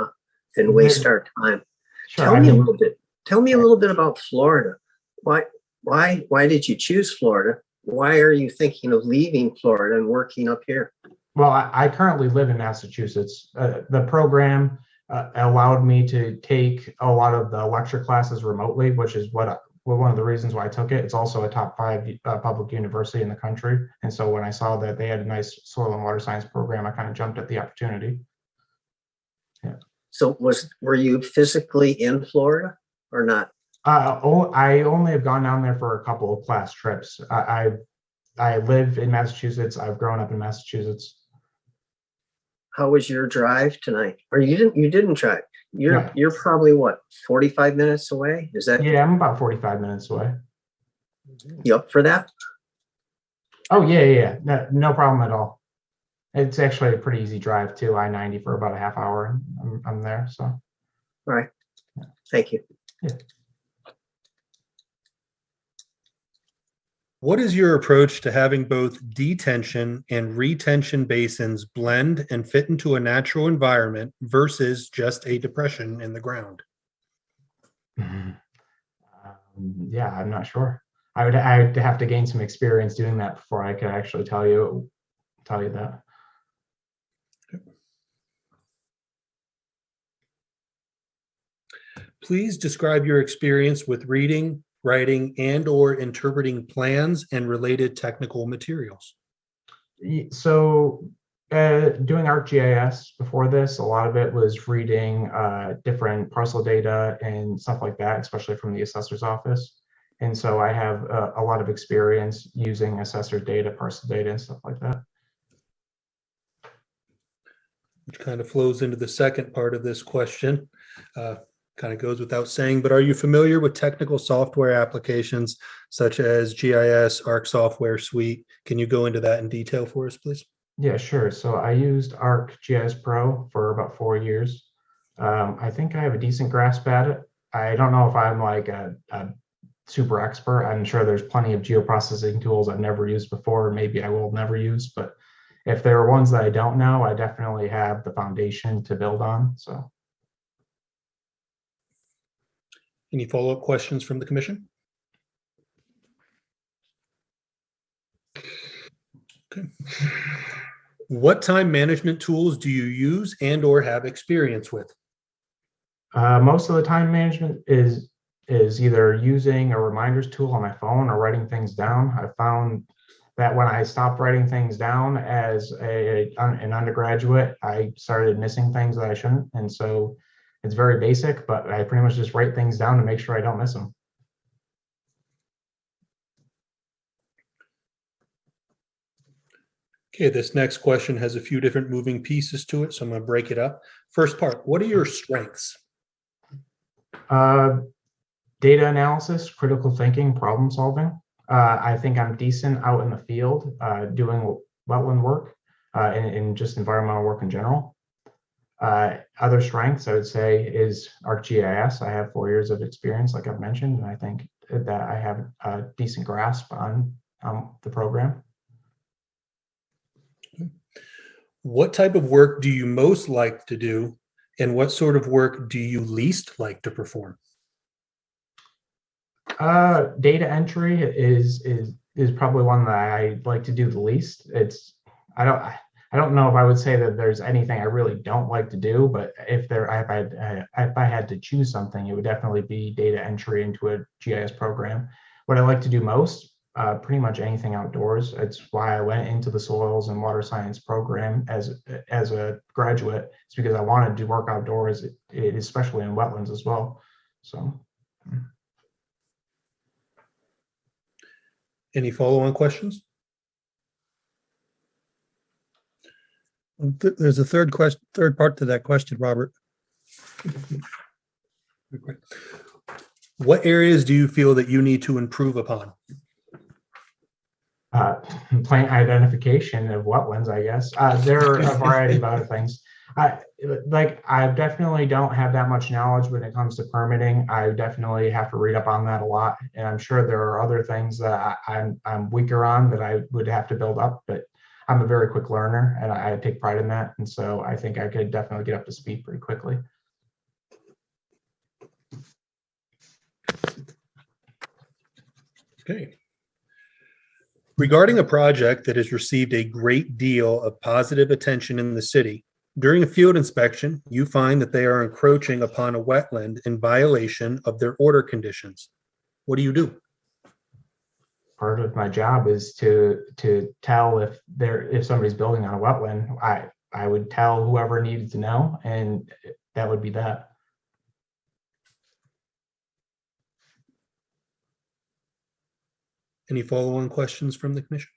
waste our time. Sure, Tell me a little bit about Florida. Why did you choose Florida? Why are you thinking of leaving Florida and working up here? Well, I currently live in Massachusetts. The program allowed me to take a lot of the lecture classes remotely, which is one of the reasons why I took it. It's also a top 5 public university in the country. And so when I saw that they had a nice soil and water science program, I kind of jumped at the opportunity. Yeah. So were you physically in Florida or not? I only have gone down there for a couple of class trips. I live in Massachusetts. I've grown up in Massachusetts. How was your drive tonight? Or you didn't drive. You're probably what, 45 minutes away? Is that? Yeah, I'm about 45 minutes away. You up for that? Oh yeah. No problem at all. It's actually a pretty easy drive too. I-90 for about a half hour. I'm there. So. All right. Thank you. Yeah. What is your approach to having both detention and retention basins blend and fit into a natural environment versus just a depression in the ground? Yeah, I'm not sure. I'd have to gain some experience doing that before I could actually tell you that. Please describe your experience with reading, writing, and/or interpreting plans and related technical materials. So doing ArcGIS before this, a lot of it was reading different parcel data and stuff like that, especially from the assessor's office. And so I have a lot of experience using assessor data, parcel data, and stuff like that. Which kind of flows into the second part of this question. Kind of goes without saying, but are you familiar with technical software applications such as GIS, Arc Software Suite? Can you go into that in detail for us, please? Yeah, sure. So I used ArcGIS Pro for about 4 years. I think I have a decent grasp at it. I don't know if I'm like a super expert. I'm sure there's plenty of geoprocessing tools I've never used before, maybe I will never use, but if there are ones that I don't know, I definitely have the foundation to build on. So. Any follow-up questions from the commission? Okay. What time management tools do you use and/or have experience with? Most of the time management is either using a reminders tool on my phone or writing things down. I found that when I stopped writing things down as an undergraduate, I started missing things that I shouldn't. And so it's very basic, but I pretty much just write things down to make sure I don't miss them. Okay, this next question has a few different moving pieces to it, so I'm going to break it up. First part, what are your strengths? Data analysis, critical thinking, problem solving. I think I'm decent out in the field doing wetland work and just environmental work in general. Other strengths, I would say, is ArcGIS. I have 4 years of experience, like I've mentioned, and I think that I have a decent grasp on the program. What type of work do you most like to do, and what sort of work do you least like to perform? Data entry is probably one that I like to do the least. I don't know if I would say that there's anything I really don't like to do, but if I had to choose something, it would definitely be data entry into a GIS program. What I like to do most, pretty much anything outdoors. It's why I went into the soils and water science program as a graduate. It's because I wanted to work outdoors, especially in wetlands as well. So. Any follow-on questions? There's a third part to that question, Robert. What areas do you feel that you need to improve upon? Plant identification of wetlands, I guess. There are a variety of other things. I definitely don't have that much knowledge when it comes to permitting. I definitely have to read up on that a lot, and I'm sure there are other things that I'm weaker on that I would have to build up. But I'm a very quick learner, and I take pride in that. And so I think I could definitely get up to speed pretty quickly. Okay. Regarding a project that has received a great deal of positive attention in the city, during a field inspection, you find that they are encroaching upon a wetland in violation of their order conditions. What do you do? Part of my job is to tell if somebody's building on a wetland. I would tell whoever needed to know, and that would be that. Any follow-on questions from the commission?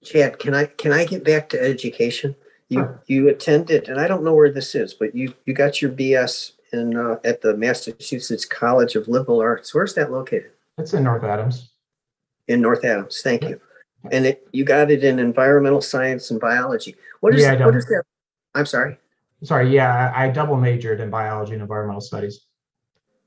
Chad, can I get back to education? Sure. You attended, and I don't know where this is, but you got your BS in at the Massachusetts College of Liberal Arts. Where's that located? It's in North Adams. In North Adams. Thank you. And you got it in environmental science and biology. What is that? I'm sorry. Sorry, yeah, I double majored in biology and environmental studies.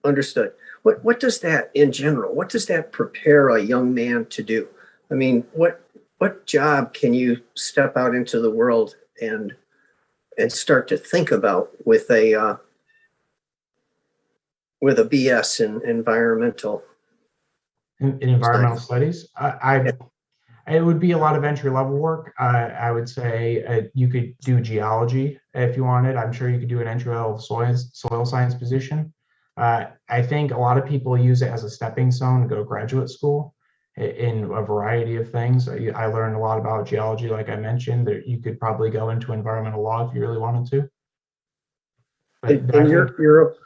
Understood. What does that in general? What does that prepare a young man to do? I mean, what job can you step out into the world and start to think about with a BS in environmental? In environmental studies, it would be a lot of entry level work. I would say you could do geology if you wanted. I'm sure you could do an entry level soil science position. I think a lot of people use it as a stepping stone to go to graduate school in a variety of things. I learned a lot about geology, like I mentioned, that you could probably go into environmental law if you really wanted to. And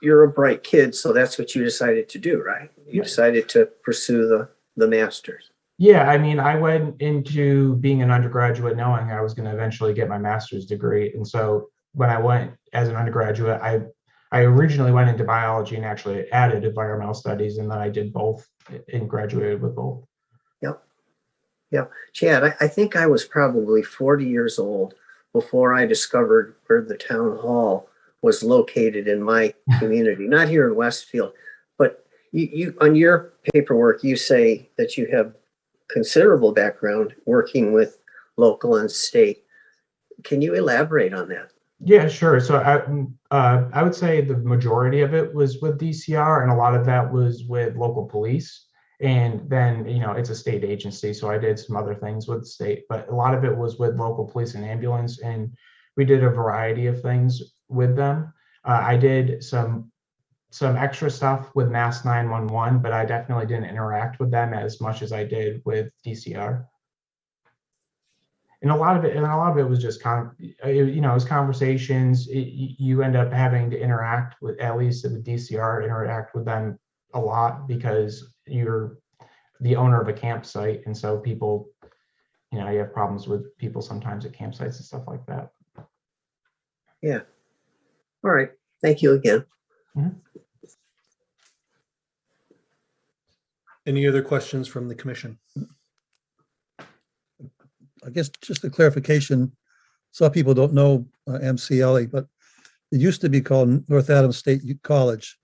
you're a bright kid, so that's what you decided to do, right? You decided to pursue the master's. Yeah, I mean, I went into being an undergraduate knowing I was going to eventually get my master's degree. And so when I went as an undergraduate, I originally went into biology and actually added environmental studies, and then I did both and graduated with both. Yep. Chad, I think I was probably 40 years old before I discovered where the town hall was located in my community, not here in Westfield, but you on your paperwork, you say that you have considerable background working with local and state. Can you elaborate on that? Yeah, sure. So I would say the majority of it was with DCR, and a lot of that was with local police. And then, it's a state agency, so I did some other things with the state, but a lot of it was with local police and ambulance, and we did a variety of things with them. I did some extra stuff with Mass 911, but I definitely didn't interact with them as much as I did with DCR. And a lot of it was just it was conversations. You end up having to interact with, at least with DCR, interact with them a lot because you're the owner of a campsite, and so people, you have problems with people sometimes at campsites and stuff like that. Yeah. All right. Thank you again. Mm-hmm. Any other questions from the commission? I guess just a clarification, some people don't know MCLE, but it used to be called North Adams State College.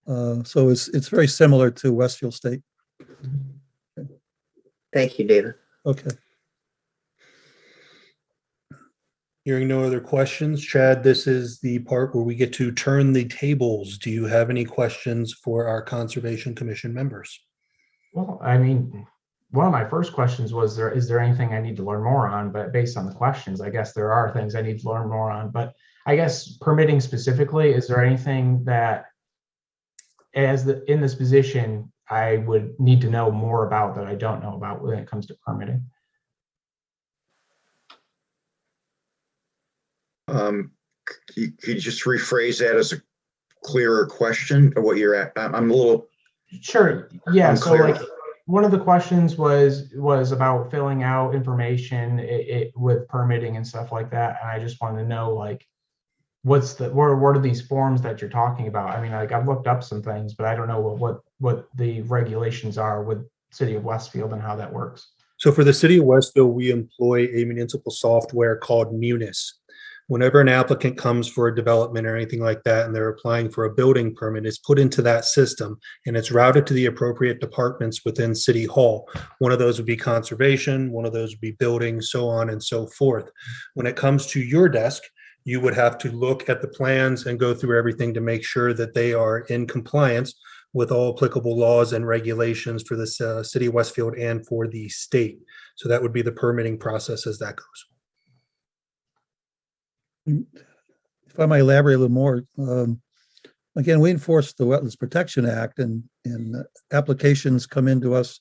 So it's very similar to Westfield State. Okay. Thank you, David. Okay. Hearing no other questions, Chad, this is the part where we get to turn the tables. Do you have any questions for our Conservation Commission members? Well, I mean, one of my first questions was, is there anything I need to learn more on? But based on the questions, I guess there are things I need to learn more on. But I guess permitting specifically, is there anything that in this position I would need to know more about that I don't know about when it comes to permitting? Could you just rephrase that as a clearer question of what you're at? I'm a little. Sure. Yeah. unclear. So one of the questions was about filling out information with permitting and stuff like that. And I just wanted to know, what are these forms that you're talking about? I mean, I've looked up some things, but I don't know what the regulations are with City of Westfield and how that works. So for the City of Westfield, we employ a municipal software called Munis. Whenever an applicant comes for a development or anything like that, and they're applying for a building permit, it's put into that system and it's routed to the appropriate departments within City Hall. One of those would be conservation, one of those would be building, so on and so forth. When it comes to your desk, you would have to look at the plans and go through everything to make sure that they are in compliance with all applicable laws and regulations for this city of Westfield and for the state. So that would be the permitting process as that goes. If I might elaborate a little more, again, we enforce the Wetlands Protection Act, and applications come into us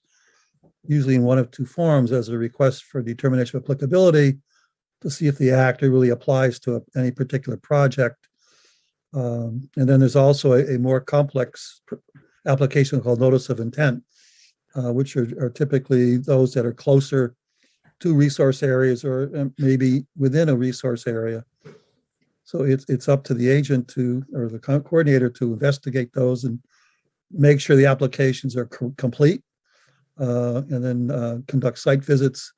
usually in one of two forms: as a request for determination of applicability to see if the act really applies to any particular project. And then there's also a more complex application called notice of intent, which are typically those that are closer to resource areas or maybe within a resource area. So it's up to the agent or the coordinator to investigate those and make sure the applications are complete, and then conduct site visits,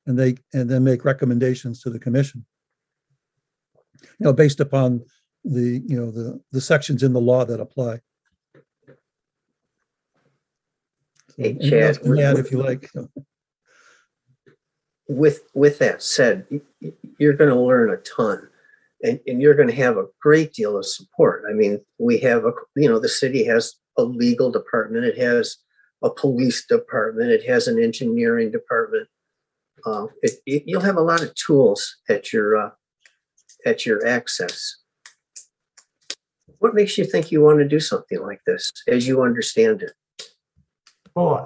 and then make recommendations to the commission, based upon the sections in the law that apply. Hey, Anything else Chad, to add, if you like? with that said, you're going to learn a ton, and you're going to have a great deal of support. I mean, we have the city has a legal department, it has a police department, it has an engineering department. You'll have a lot of tools at your access. What makes you think you want to do something like this, as you understand it? Well,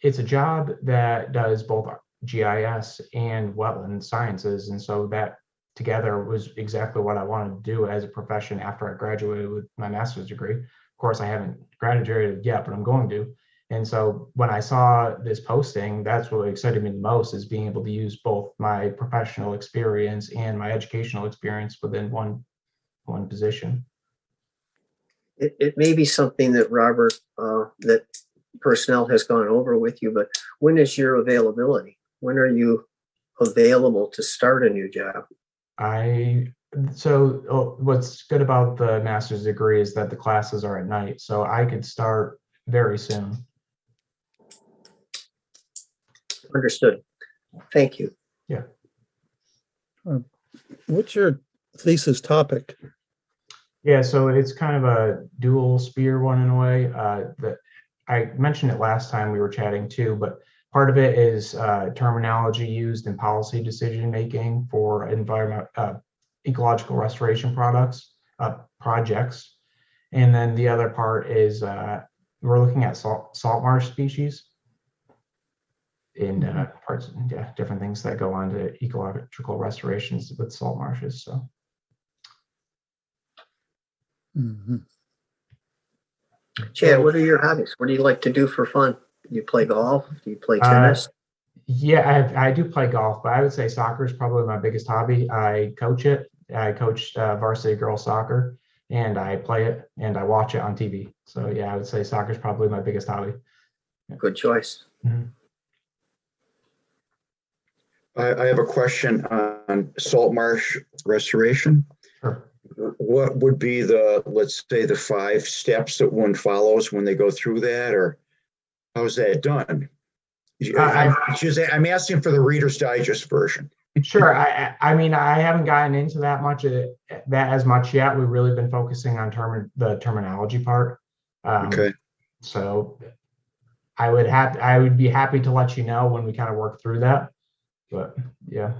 it's a job that does both GIS and wetland sciences. And so that together was exactly what I wanted to do as a profession after I graduated with my master's degree. Of course, I haven't graduated yet, but I'm going to. And so when I saw this posting, that's what excited me the most, is being able to use both my professional experience and my educational experience within one position. It may be something that Robert, that personnel has gone over with you, but when is your availability? When are you available to start a new job? What's good about the master's degree is that the classes are at night, so I could start very soon. Understood. Thank you. Yeah. What's your thesis topic? Yeah, so it's kind of a dual spear one in a way. That I mentioned it last time we were chatting too, but part of it is terminology used in policy decision making for ecological restoration projects, and then the other part is we're looking at salt marsh species and different things that go on to ecological restorations with salt marshes. So. Mm-hmm. Chad, what are your hobbies? What do you like to do for fun? Do you play golf? Do you play tennis? Yeah, I do play golf, but I would say soccer is probably my biggest hobby. I coach it. I coach varsity girls soccer, and I play it and I watch it on TV. So yeah, I would say soccer is probably my biggest hobby. Good choice. Mm-hmm. I have a question on salt marsh restoration. Sure. What would be let's say the 5 steps that one follows when they go through that, or how's that done? I'm asking for the Reader's Digest version. Sure. I mean, I haven't gotten into that as much yet. We've really been focusing on the terminology part. Okay. So I would be happy to let you know when we kind of work through that. But yeah.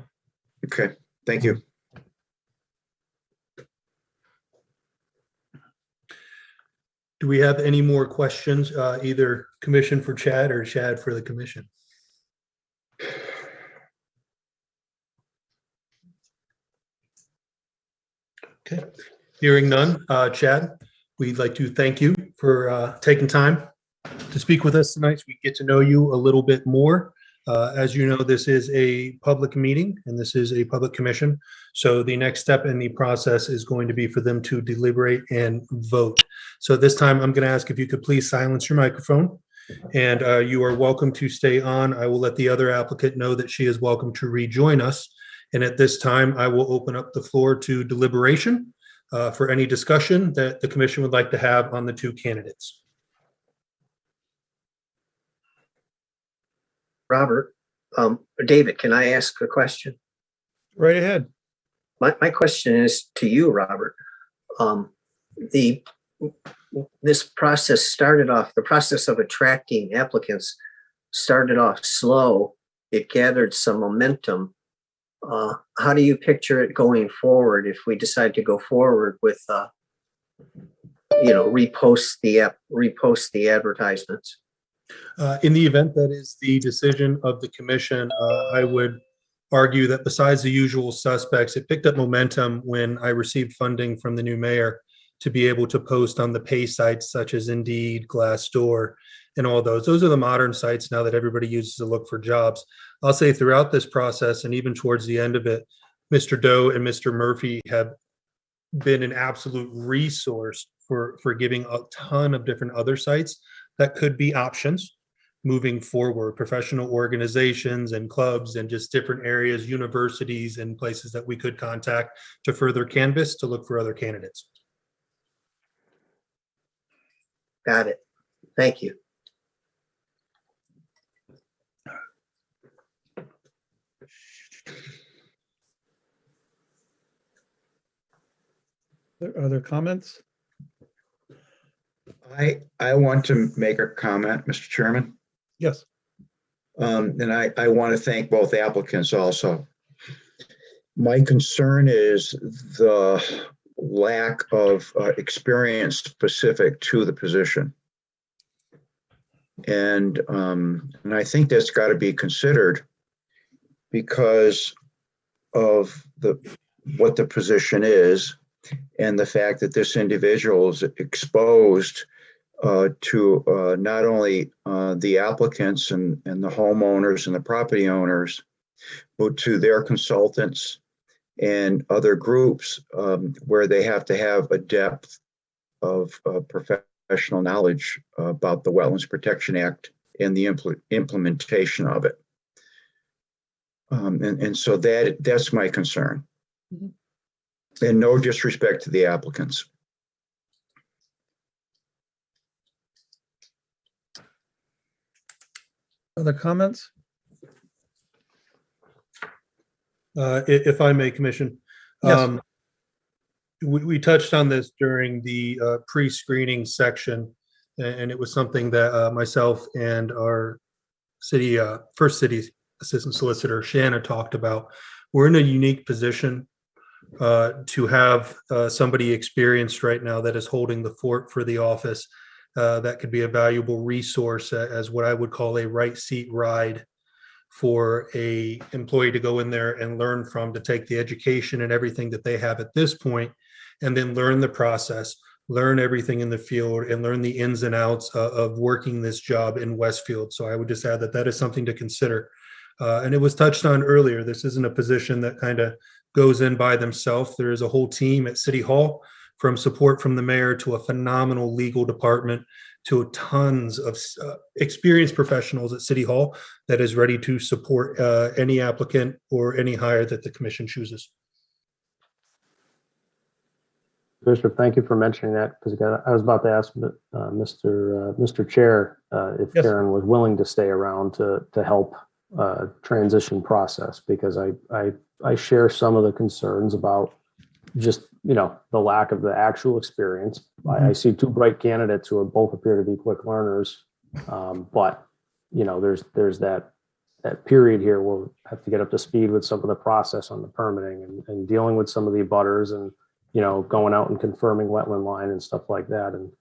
Okay. Thank you. Do we have any more questions, either commission for Chad or Chad for the commission? Okay, hearing none. Chad, we'd like to thank you for taking time to speak with us tonight so we get to know you a little bit more. As you know, this is a public meeting and this is a public commission. So the next step in the process is going to be for them to deliberate and vote. So at this time, I'm going to ask if you could please silence your microphone, and you are welcome to stay on. I will let the other applicant know that she is welcome to rejoin us. And at this time, I will open up the floor to deliberation for any discussion that the commission would like to have on the 2 candidates. Robert, David, can I ask a question? Right ahead. My question is to you, Robert. The this process started off, the process of attracting applicants started off slow. It gathered some momentum. How do you picture it going forward if we decide to go forward with, repost the advertisements? In the event that is the decision of the commission, I would argue that besides the usual suspects, it picked up momentum when I received funding from the new mayor to be able to post on the pay sites such as Indeed, Glassdoor, and all those. Those are the modern sites now that everybody uses to look for jobs. I'll say throughout this process and even towards the end of it, Mr. Doe and Mr. Murphy have been an absolute resource for giving a ton of different other sites that could be options moving forward, professional organizations and clubs and just different areas, universities and places that we could contact to further canvas to look for other candidates. Got it. Thank you. Are there comments? I want to make a comment, Mr. Chairman. Yes. And I want to thank both applicants also. My concern is the lack of experience specific to the position. And I think that's got to be considered because of what the position is and the fact that this individual is exposed to not only the applicants and the homeowners and the property owners, but to their consultants and other groups where they have to have a depth of professional knowledge about the Wetlands Protection Act and the implementation of it. And so that's my concern. Mm-hmm. And no disrespect to the applicants. Other comments? If I may, Commission. Yes. We touched on this during the pre-screening section, and it was something that myself and our first city assistant solicitor, Shanna, talked about. We're in a unique position to have somebody experienced right now that is holding the fort for the office that could be a valuable resource as what I would call a right seat ride for a employee to go in there and learn from, to take the education and everything that they have at this point, and then learn the process, learn everything in the field, and learn the ins and outs of working this job in Westfield. So I would just add that is something to consider. And it was touched on earlier. This isn't a position that kind of goes in by themselves. There is a whole team at City Hall, from support from the mayor to a phenomenal legal department to tons of experienced professionals at City Hall that is ready to support any applicant or any hire that the commission chooses. Bishop, thank you for mentioning that, because I was about to ask Mr. Chair if Yes. Karen was willing to stay around to help transition process, because I share some of the concerns about just, the lack of the actual experience. I see two bright candidates who are both appear to be quick learners, but there's that period here where we'll have to get up to speed with some of the process on the permitting and dealing with some of the abutters and going out and confirming wetland line and stuff like that. And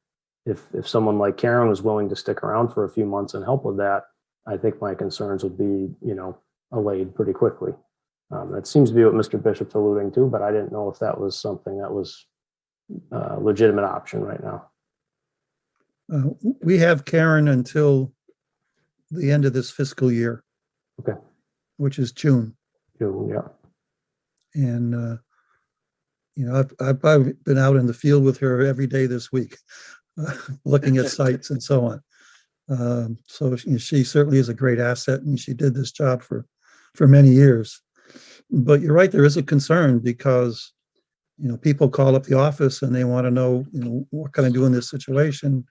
if someone like Karen was willing to stick around for a few months and help with that, I think my concerns would be allayed pretty quickly. That seems to be what Mr. Bishop's alluding to, but I didn't know if that was something that was a legitimate option right now. We have Karen until the end of this fiscal year. Okay. Which is June. June, yeah. And, I've probably been out in the field with her every day this week, looking at sites and so on. So she certainly is a great asset, and she did this job for many years. But you're right, there is a concern because, people call up the office and they want to know, what can I do in this situation?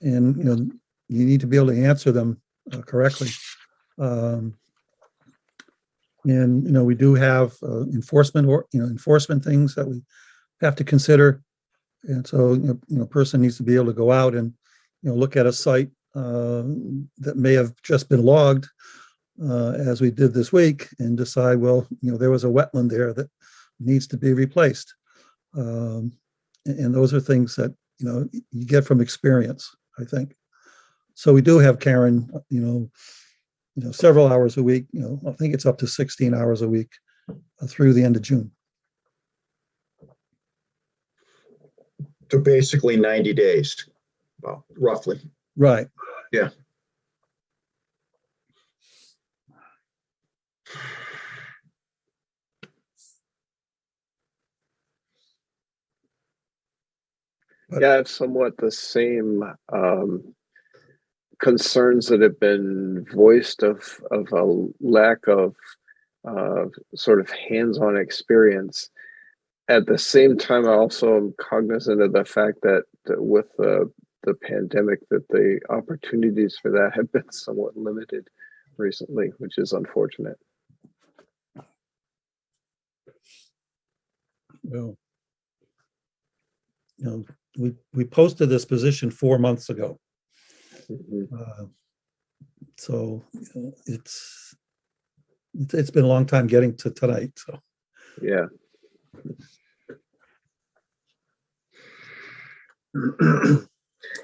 And, you need to be able to answer them correctly. And, we do have enforcement things that we have to consider. And so, person needs to be able to go out and, look at a site that may have just been logged, as we did this week, and decide, well, there was a wetland there that needs to be replaced. And those are things that, you get from experience, I think. So we do have Karen, several hours a week, I think it's up to 16 hours a week through the end of June. So basically 90 days, well, roughly. Right. Yeah. Yeah, I have somewhat the same concerns that have been voiced of a lack of sort of hands-on experience. At the same time, I also am cognizant of the fact that with the pandemic, that the opportunities for that have been somewhat limited recently, which is unfortunate. Well, we posted this position 4 months ago. So it's been a long time getting to tonight. So yeah.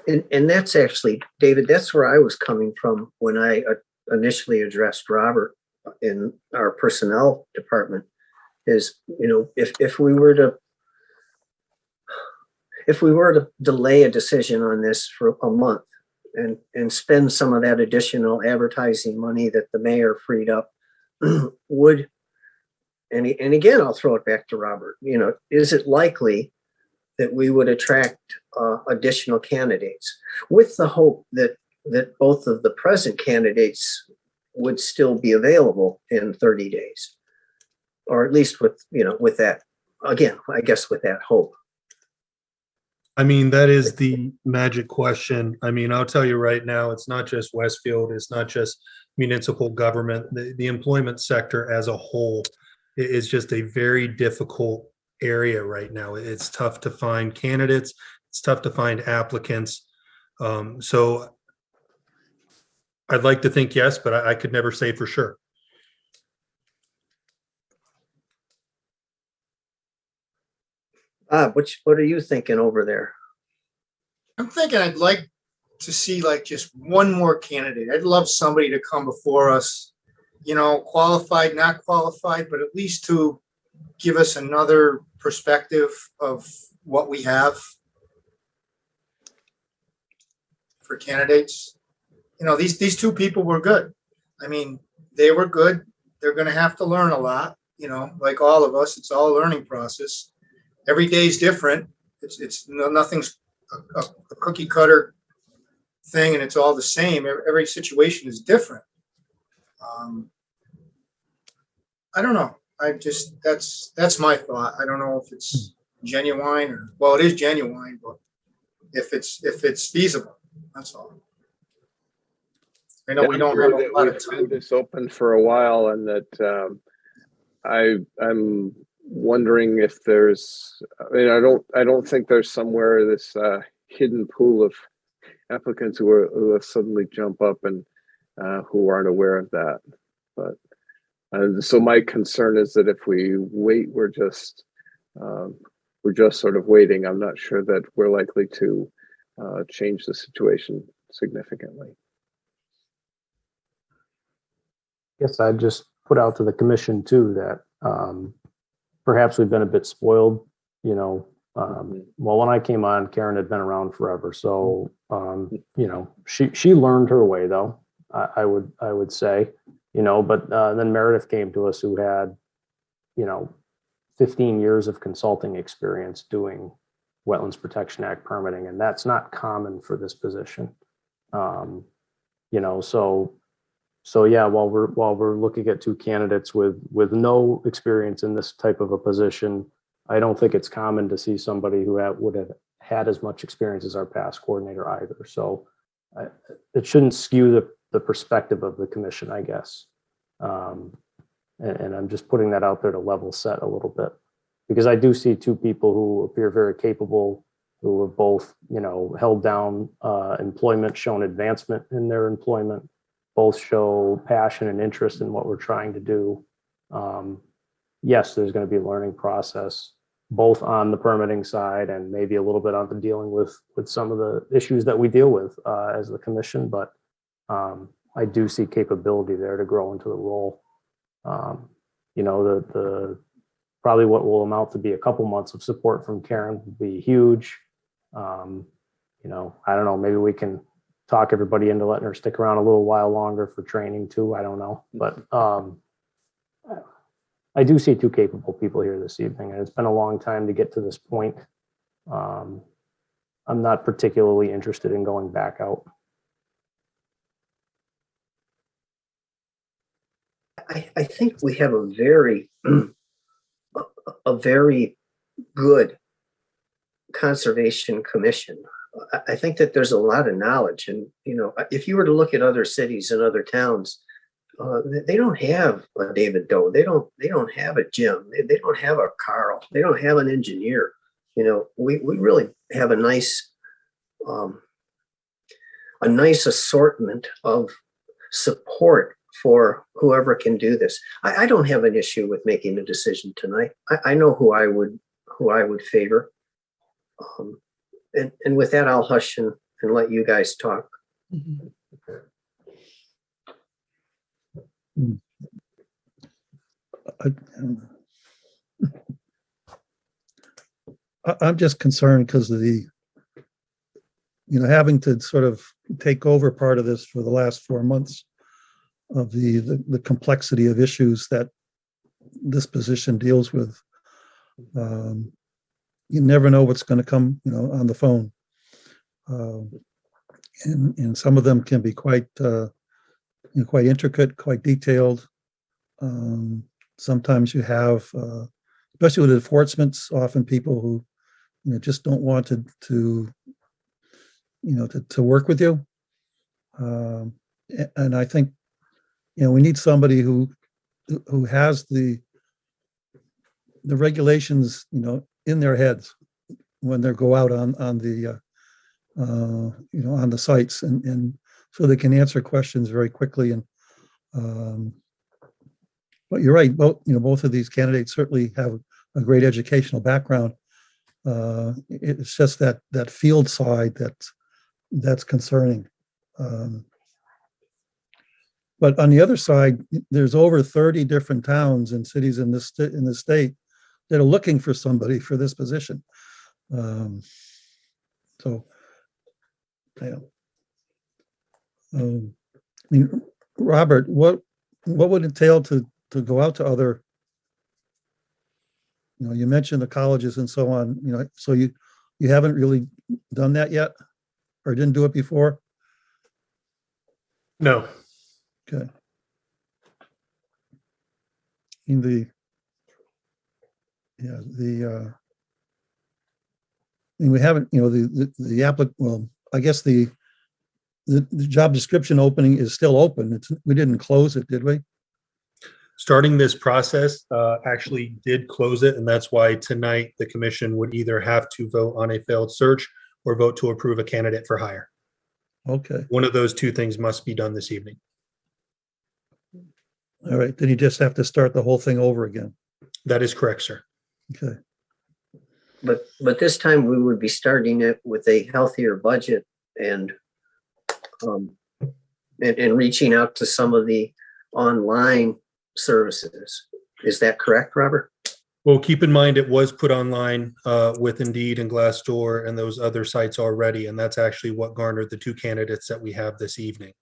And that's actually, David, that's where I was coming from when I initially addressed Robert in our personnel department is, if we were to delay a decision on this for a month and spend some of that additional advertising money that the mayor freed up, would, and again, I'll throw it back to Robert, is it likely that we would attract additional candidates with the hope that both of the present candidates would still be available in 30 days, or at least with that, again, I guess with that hope. I mean, that is the magic question. I mean, I'll tell you right now, it's not just Westfield, it's not just municipal government. The employment sector as a whole is just a very difficult area right now. It's tough to find candidates. It's tough to find applicants. So I'd like to think yes, but I could never say for sure. What are you thinking over there? I'm thinking I'd like to see just one more candidate. I'd love somebody to come before us, qualified, not qualified, but at least to give us another perspective of what we have for candidates. These two people were good. I mean, they were good. They're going to have to learn a lot, like all of us. It's all a learning process. Every day is different. Nothing's a cookie cutter thing, and it's all the same. Every situation is different. I don't know. That's my thought. I don't know if it's genuine or, well, it is genuine, but if it's feasible, that's all. I know we don't have a lot of time. This open for a while, and that I'm wondering if there's. I mean, I don't think there's somewhere this hidden pool of applicants who have suddenly jump up and who aren't aware of that. But so my concern is that if we wait, we're just sort of waiting. I'm not sure that we're likely to change the situation significantly. Guess I'd just put out to the commission too that perhaps we've been a bit spoiled, well, when I came on, Karen had been around forever. So, she learned her way though, I would say, but then Meredith came to us who had, 15 years of consulting experience doing Wetlands Protection Act permitting. And that's not common for this position. So yeah, while we're looking at two candidates with no experience in this type of a position, I don't think it's common to see somebody who would have had as much experience as our past coordinator either. So it shouldn't skew the perspective of the commission, I guess. And I'm just putting that out there to level set a little bit, because I do see two people who appear very capable, who have both, held down employment, shown advancement in their employment, both show passion and interest in what we're trying to do. Yes, there's going to be a learning process, both on the permitting side and maybe a little bit on the dealing with some of the issues that we deal with as the commission, but I do see capability there to grow into the role. The probably what will amount to be a couple months of support from Karen will be huge. I don't know, maybe we can talk everybody into letting her stick around a little while longer for training too. I don't know, but I do see two capable people here this evening, and it's been a long time to get to this point. I'm not particularly interested in going back out. I think we have a very good conservation commission. I think that there's a lot of knowledge, and if you were to look at other cities and other towns, they don't have a David Doe. They don't have a Jim. They don't have a Carl. They don't have an engineer. We really have a nice assortment of support for whoever can do this. I don't have an issue with making a decision tonight. I know who I would favor. And with that, I'll hush and let you guys talk. I'm just concerned because of the, having to sort of take over part of this for the last 4 months of the complexity of issues that this position deals with. You never know what's going to come, on the phone. And some of them can be quite intricate, quite detailed. Sometimes you have, especially with enforcements, often people who, just don't want to work with you. And I think, we need somebody who has the regulations, in their heads when they go out on the on the sites, and so they can answer questions very quickly. And but you're right, both of these candidates certainly have a great educational background. It's just that field side that's concerning. But on the other side, there's over 30 different towns and cities in the state that are looking for somebody for this position. Robert, what would it entail to go out to other, you mentioned the colleges and so on, so you haven't really done that yet, or didn't do it before? No. Okay. We haven't, I guess the job description opening is still open. We didn't close it, did we? Starting this process actually did close it, and that's why tonight the commission would either have to vote on a failed search or vote to approve a candidate for hire. Okay. One of those two things must be done this evening. All right, then you just have to start the whole thing over again. That is correct, sir. Okay. But this time we would be starting it with a healthier budget and reaching out to some of the online services. Is that correct, Robert? Well, keep in mind it was put online with Indeed and Glassdoor and those other sites already, and that's actually what garnered the two candidates that we have this evening.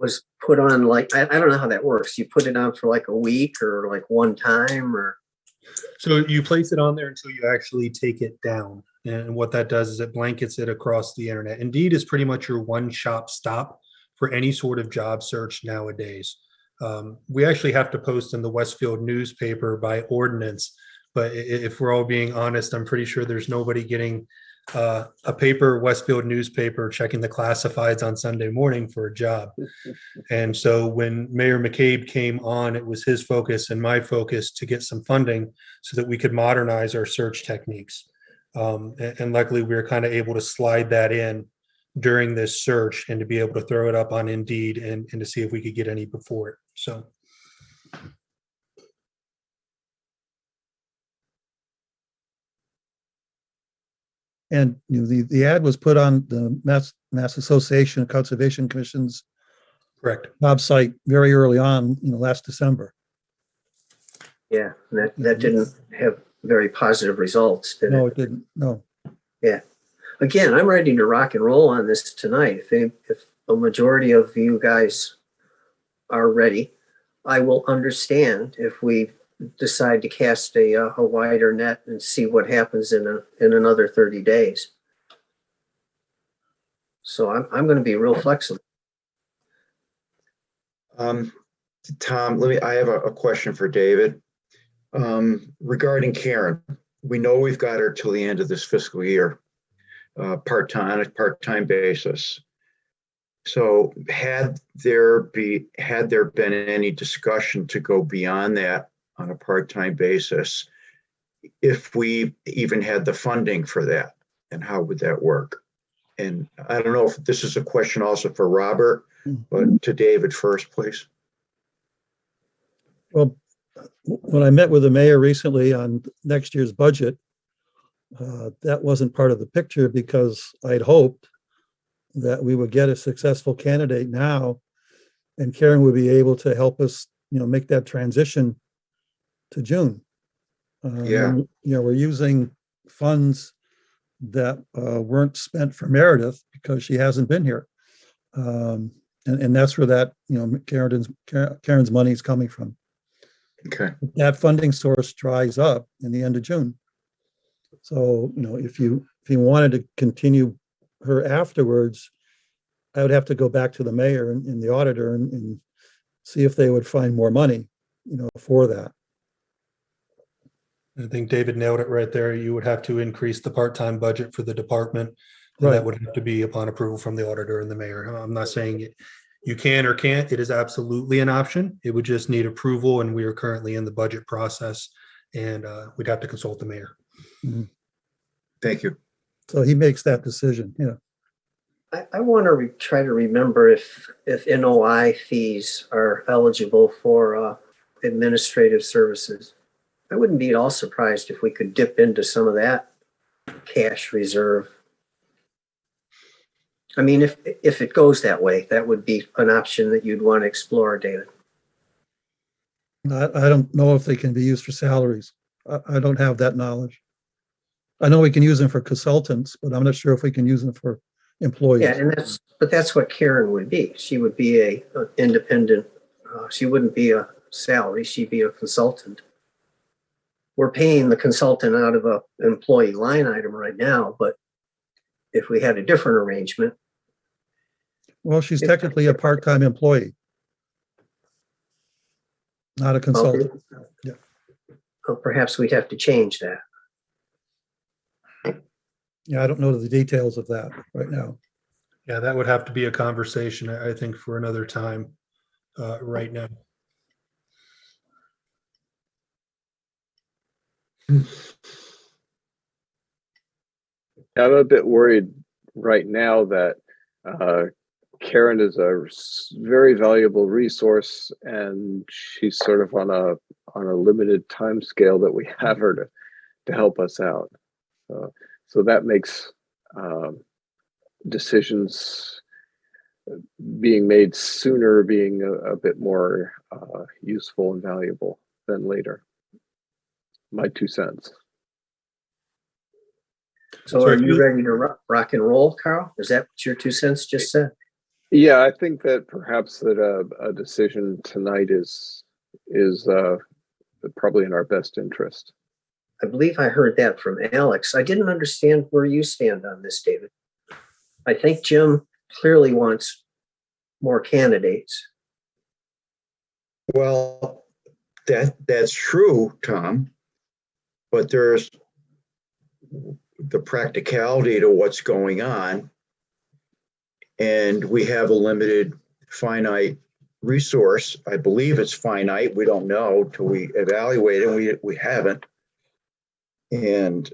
Was put on like, I don't know how that works. You put it on for like a week or like one time, or? So you place it on there until you actually take it down. And what that does is it blankets it across the internet. Indeed is pretty much your one-shop stop for any sort of job search nowadays. We actually have to post in the Westfield newspaper by ordinance, but if we're all being honest, I'm pretty sure there's nobody getting a paper, Westfield newspaper, checking the classifieds on Sunday morning for a job. And so when Mayor McCabe came on, it was his focus and my focus to get some funding so that we could modernize our search techniques. And luckily, we were kind of able to slide that in during this search and to be able to throw it up on Indeed and to see if we could get any before it. So. And the ad was put on the Mass Association of Conservation Commission's Correct. website very early on, last December. Yeah, and that didn't have very positive results, did No, it? it didn't. No. Yeah. Again, I'm ready to rock and roll on this tonight. If a majority of you guys are ready, I will understand if we decide to cast a wider net and see what happens in another 30 days. So I'm going to be real flexible. Tom, I have a question for David. Regarding Karen, we know we've got her till the end of this fiscal year, part-time basis. So had there been any discussion to go beyond that on a part-time basis, if we even had the funding for that, and how would that work? And I don't know if this is a question also for Robert, but to David first, please. Well, when I met with the mayor recently on next year's budget, that wasn't part of the picture because I'd hoped that we would get a successful candidate now, and Karen would be able to help us, make that transition to June. We're using funds that weren't spent for Meredith because she hasn't been here. And that's where that, Karen's money is coming from. Okay. That funding source dries up in the end of June. So, if you wanted to continue her afterwards, I would have to go back to the mayor and the auditor and see if they would find more money, for that. I think David nailed it right there. You would have to increase the part-time budget for the department. And Right. that would have to be upon approval from the auditor and the mayor. I'm not saying you can or can't. It is absolutely an option. It would just need approval, and we are currently in the budget process, and we'd have to consult the mayor. Mm-hmm. Thank you. So he makes that decision. I want to try to remember if NOI fees are eligible for administrative services. I wouldn't be at all surprised if we could dip into some of that cash reserve. I mean, if it goes that way, that would be an option that you'd want to explore, David. I don't know if they can be used for salaries. I don't have that knowledge. I know we can use them for consultants, but I'm not sure if we can use them for employees. Yeah, and that's what Karen would be. She would be an independent. She wouldn't be a salary. She'd be a consultant. We're paying the consultant out of an employee line item right now, but if we had a different arrangement. Well, she's technically a part-time employee, not a consultant. Yeah. Well, perhaps we'd have to change that. Yeah, I don't know the details of that right now. Yeah, that would have to be a conversation, I think, for another time right now. I'm a bit worried right now that Karen is a very valuable resource, and she's sort of on a limited time scale that we have her to help us out. So that makes decisions being made sooner being a bit more useful and valuable than later. My 2 cents. So are you ready to rock and roll, Carl? Is that what your 2 cents just said? Yeah, I think that perhaps that a decision tonight is probably in our best interest. I believe I heard that from Alex. I didn't understand where you stand on this, David. I think Jim clearly wants more candidates. Well, that's true, Tom. But there's, the practicality to what's going on. And we have a limited, finite resource. I believe it's finite. We don't know till we evaluate it. We haven't. And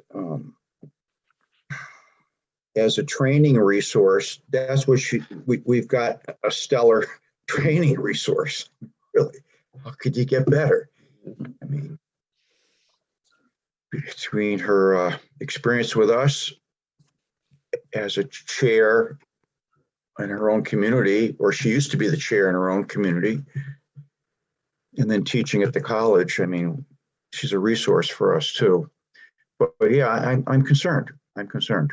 as a training resource, that's what we've got a stellar training resource. Really, how could you get better? I mean, between her experience with us as a chair in her own community, or she used to be the chair in her own community, and then teaching at the college, I mean, she's a resource for us too. But yeah, I'm concerned. I'm concerned.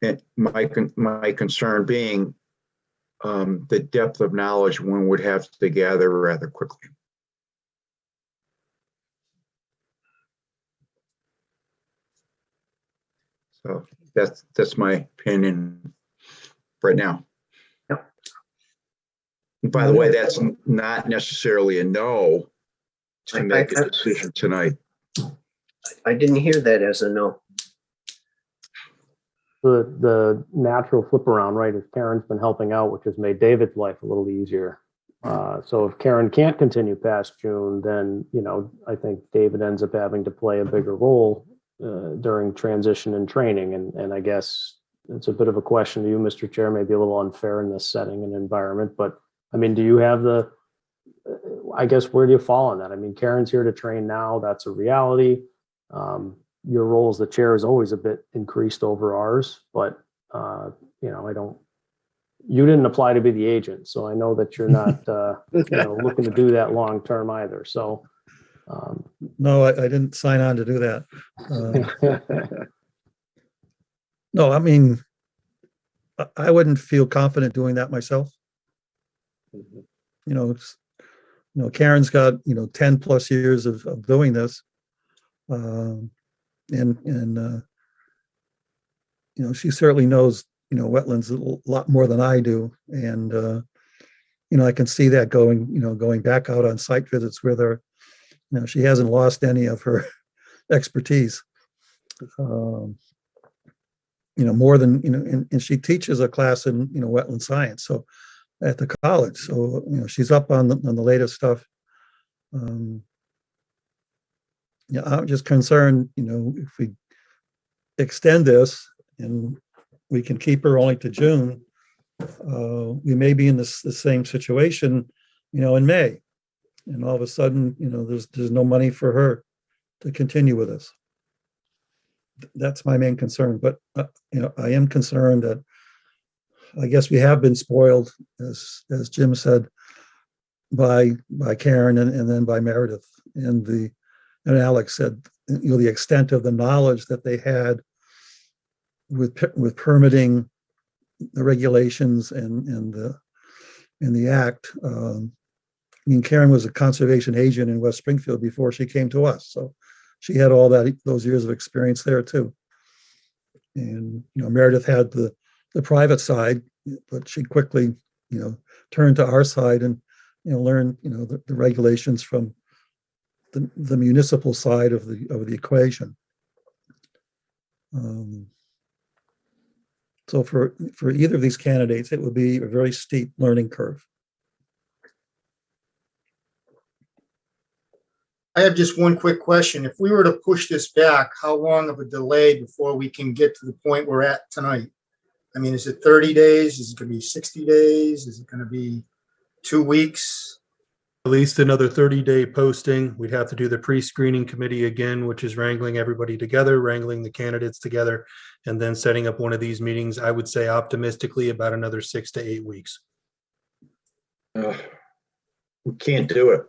And my concern being the depth of knowledge one would have to gather rather quickly. So that's my opinion right now. Yep. And by the way, that's not necessarily a no to make a decision tonight. I didn't hear that as a no. The natural flip around, right, is Karen's been helping out, which has made David's life a little easier. So if Karen can't continue past June, then, you know, I think David ends up having to play a bigger role during transition and training. And I guess it's a bit of a question to you, Mr. Chair, maybe a little unfair in this setting and environment, but I mean, do you have I guess, where do you fall on that? I mean, Karen's here to train now. That's a reality. Your role as the chair is always a bit increased over ours, but you know, you didn't apply to be the agent, so I know that you're not you know, looking to do that long term either. So No, I didn't sign on to do that. No, I mean, I wouldn't feel confident doing that myself. You know, Karen's got, you know, 10 plus years of doing this. And you know, she certainly knows, you know, wetlands a lot more than I do. And, you know, I can see that going back out on site visits with her. You know, she hasn't lost any of her expertise. You know, more than, you know, and she teaches a class in, you know, wetland science. So at the college. So, you know, she's up on the latest stuff. Yeah, I'm just concerned, you know, if we extend this and we can keep her only to June, we may be in the same situation, you know, in May. And all of a sudden, you know, there's no money for her to continue with us. That's my main concern. But, you know, I am concerned that I guess we have been spoiled, as Jim said, by Karen and then by Meredith. And Alex said, you know, the extent of the knowledge that they had with permitting, the regulations and the act. I mean, Karen was a conservation agent in West Springfield before she came to us, so she had all those years of experience there too. And you know, Meredith had the private side, but she quickly, you know, turned to our side and, you know, learned, you know, the regulations from the municipal side of the equation. So for either of these candidates, it would be a very steep learning curve. I have just one quick question. If we were to push this back, how long of a delay before we can get to the point we're at tonight? I mean, is it 30 days? Is it going to be 60 days? Is it going to be 2 weeks? At least another 30-day posting. We'd have to do the pre-screening committee again, which is wrangling everybody together, wrangling the candidates together, and then setting up one of these meetings. I would say optimistically about another 6 to 8 weeks. We can't do it.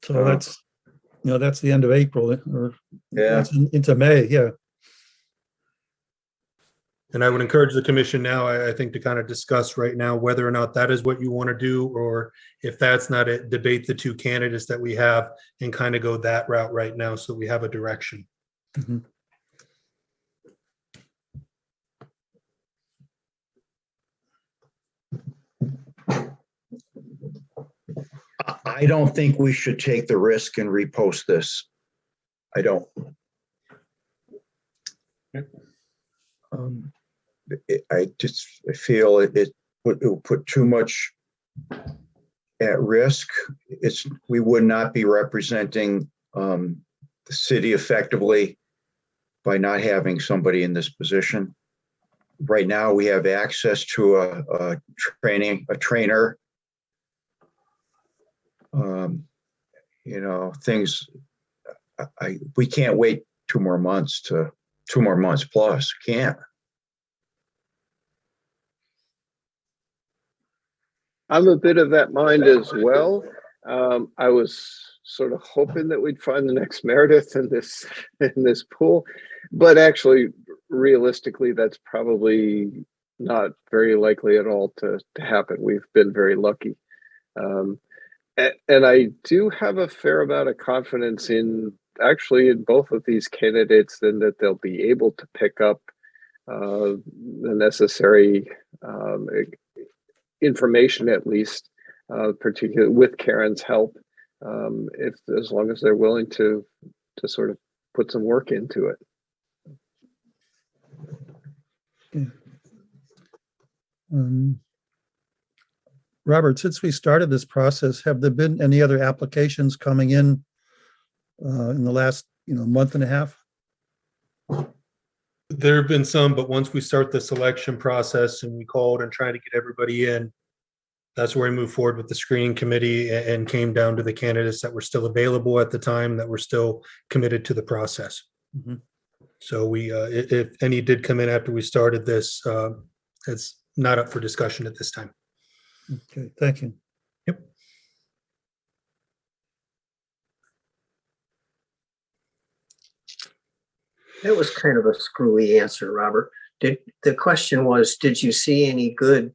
So that's, you know, that's the end of April, or Yeah. into May. Yeah. And I would encourage the commission now, I think, to kind of discuss right now whether or not that is what you want to do, or if that's not it, debate the two candidates that we have and kind of go that route right now so we have a direction. Mm-hmm. I don't think we should take the risk and repost this. I don't. I just feel it will put too much at risk. We would not be representing the city effectively by not having somebody in this position. Right now, we have access to a trainer. Things. We can't wait 2 more months plus. Can't. I'm a bit of that mind as well. I was sort of hoping that we'd find the next Meredith in this pool, but actually, realistically, that's probably not very likely at all to happen. We've been very lucky. And I do have a fair amount of confidence in both of these candidates, and that they'll be able to pick up the necessary information, at least, particularly with Karen's help, as long as they're willing to sort of put some work into it. Robert, since we started this process, have there been any other applications coming in the last month and a half? There have been some, but once we start the selection process and we called and tried to get everybody in, that's where we moved forward with the screening committee and came down to the candidates that were still available at the time, that were still committed to the process. Mm-hmm. So we, if any did come in after we started this, it's not up for discussion at this time. Okay, thank you. Yep. That was kind of a screwy answer, Robert. The question was, did you see any good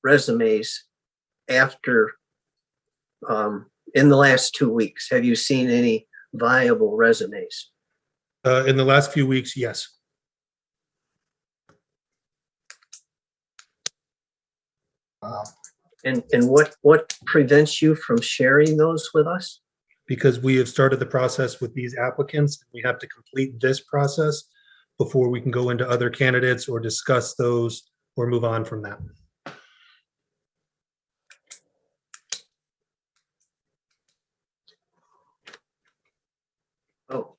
resumes after, in the last 2 weeks? Have you seen any viable resumes? In the last few weeks, yes. And what prevents you from sharing those with us? Because we have started the process with these applicants. We have to complete this process before we can go into other candidates or discuss those or move on from that. Oh.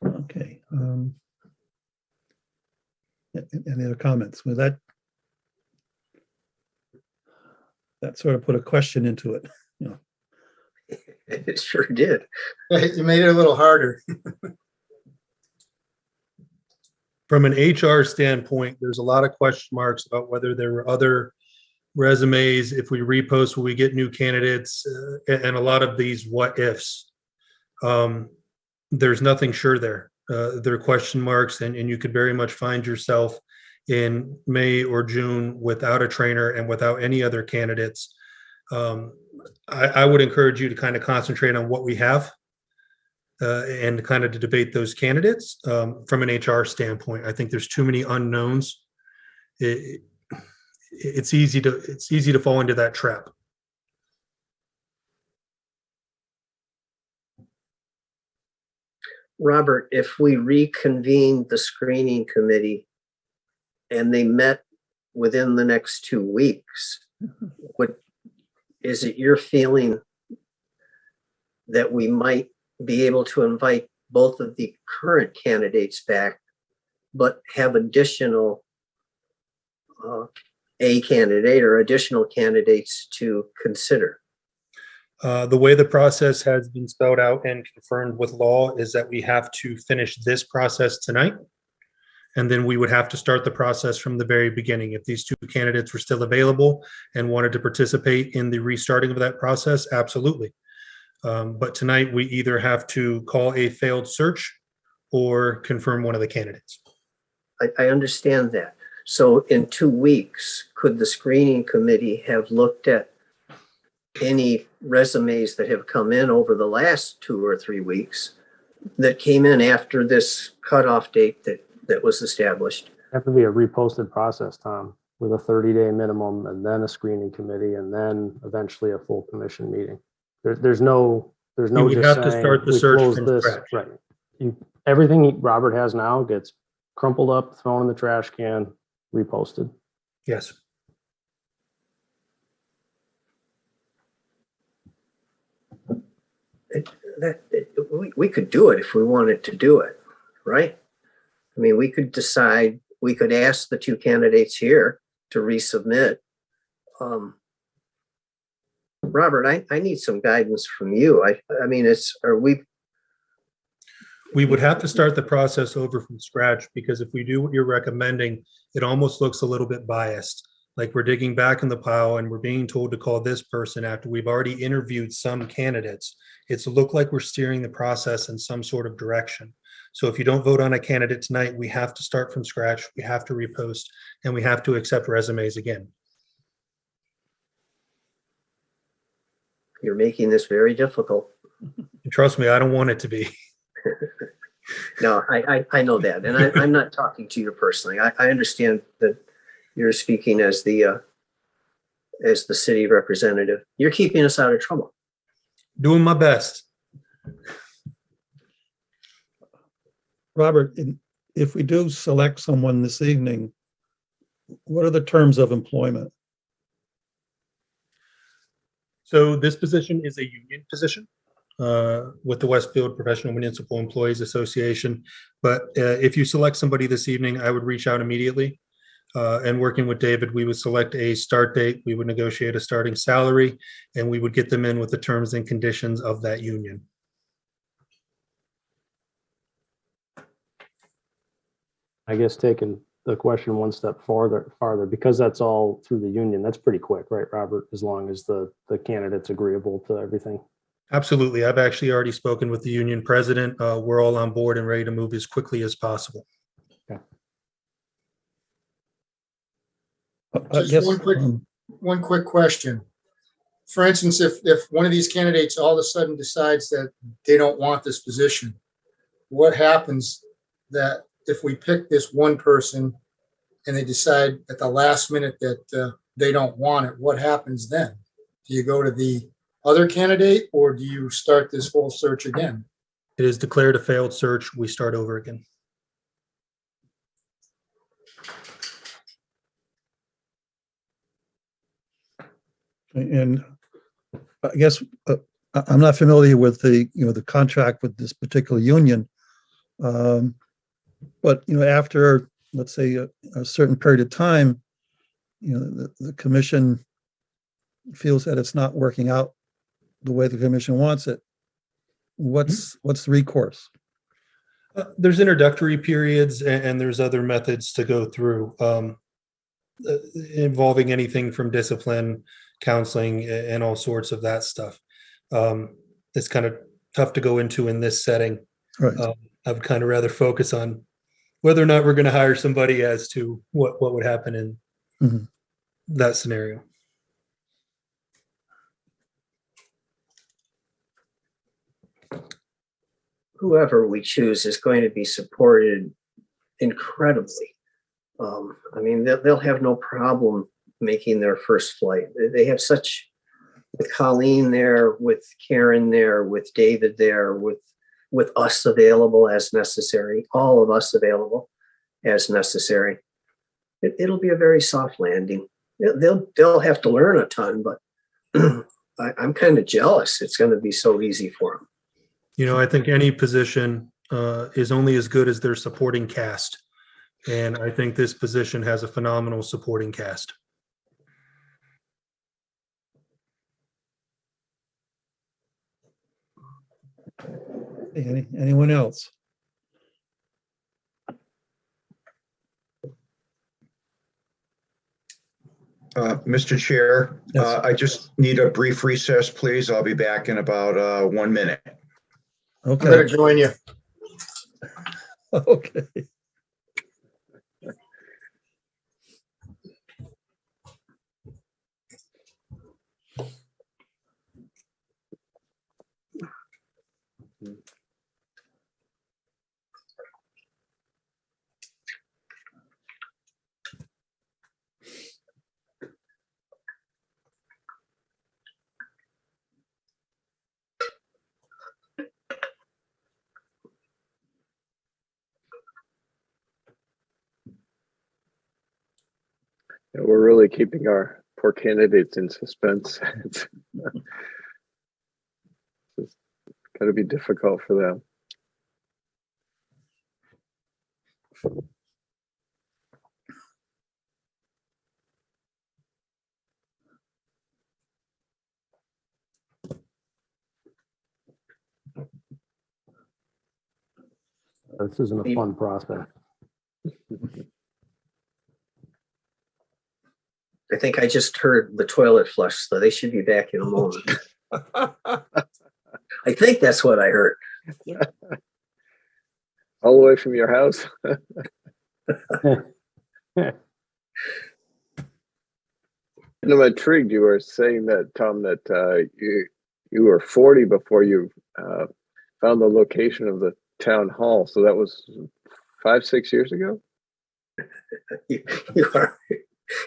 Okay. Any other comments? Well, that sort of put a question into it. It sure did. You made it a little harder. From an HR standpoint, there's a lot of question marks about whether there were other resumes. If we repost, will we get new candidates? And a lot of these what ifs. There's nothing sure there. There are question marks, and you could very much find yourself in May or June without a trainer and without any other candidates. I would encourage you to kind of concentrate on what we have and kind of to debate those candidates from an HR standpoint. I think there's too many unknowns. It's easy to fall into that trap. Robert, if we reconvene the screening committee and they met within the next 2 weeks, is it your feeling that we might be able to invite both of the current candidates back, but have additional a candidate or additional candidates to consider? The way the process has been spelled out and confirmed with law is that we have to finish this process tonight. And then we would have to start the process from the very beginning. If these two candidates were still available and wanted to participate in the restarting of that process, absolutely. But tonight we either have to call a failed search or confirm one of the candidates. I understand that. So in 2 weeks, could the screening committee have looked at any resumes that have come in over the last 2 or 3 weeks that came in after this cutoff date that was established? Have to be a reposted process, Tom. with a 30-day minimum, and then a screening committee, and then eventually a full commission meeting. There's no You would just have to saying, start the we search close from this. scratch. Right. Everything Robert has now gets crumpled up, thrown in the trash can, reposted. Yes. We could do it if we wanted to do it, right? I mean, we could decide, we could ask the two candidates here to resubmit. Robert, I need some guidance from you. I mean, We would have to start the process over from scratch, because if we do what you're recommending, it almost looks a little bit biased. Like we're digging back in the pile and we're being told to call this person after we've already interviewed some candidates. It's look like we're steering the process in some sort of direction. So if you don't vote on a candidate tonight, we have to start from scratch. We have to repost, and we have to accept resumes again. you're making this very difficult. And trust me, I don't want it to be. No, I know that. And I'm not talking to you personally. I understand that you're speaking as the city representative. You're keeping us out of trouble. Doing my best. Robert, if we do select someone this evening, what are the terms of employment? So this position is a union position with the Westfield Professional Municipal Employees Association. But if you select somebody this evening, I would reach out immediately. And working with David, we would select a start date, we would negotiate a starting salary, and we would get them in with the terms and conditions of that union. I guess taking the question one step farther, because that's all through the union, that's pretty quick, right, Robert? As long as the candidate's agreeable to everything. Absolutely. I've actually already spoken with the union president. We're all on board and ready to move as quickly as possible. Okay. Just one quick question. For instance, if one of these candidates all of a sudden decides that they don't want this position, what happens that if we pick this one person and they decide at the last minute that they don't want it, what happens then? Do you go to the other candidate or do you start this whole search again? It is declared a failed search. We start over again. And I guess I'm not familiar with the contract with this particular union. But after, let's say, a certain period of time, the commission feels that it's not working out the way the commission wants it. What's the recourse? There's introductory periods and there's other methods to go through involving anything from discipline, counseling, and all sorts of that stuff. It's kind of tough to go into in this setting. Right. I would kind of rather focus on whether or not we're going to hire somebody as to what would happen in that scenario. Whoever we choose is going to be supported incredibly. I mean, they'll have no problem making their first flight. They have such, with Colleen there, with Karen there, with David there, with us available as necessary, all of us available as necessary. It'll be a very soft landing. They'll have to learn a ton, but I'm kind of jealous. It's going to be so easy for them. I think any position is only as good as their supporting cast. And I think this position has a phenomenal supporting cast. Anyone else? Mr. Chair, Yes. I just need a brief recess, please. I'll be back in about 1 minute. I'm going Okay. to join you. Okay. Yeah, we're really keeping our poor candidates in suspense. It's got to be difficult for them. This isn't a fun process. I think I just heard the toilet flush, so they should be back in a moment. I think that's what I heard. All the way from your house. And I'm intrigued. You were saying that, Tom, that you were 40 before you found the location of the town hall. So that was 5-6 years ago.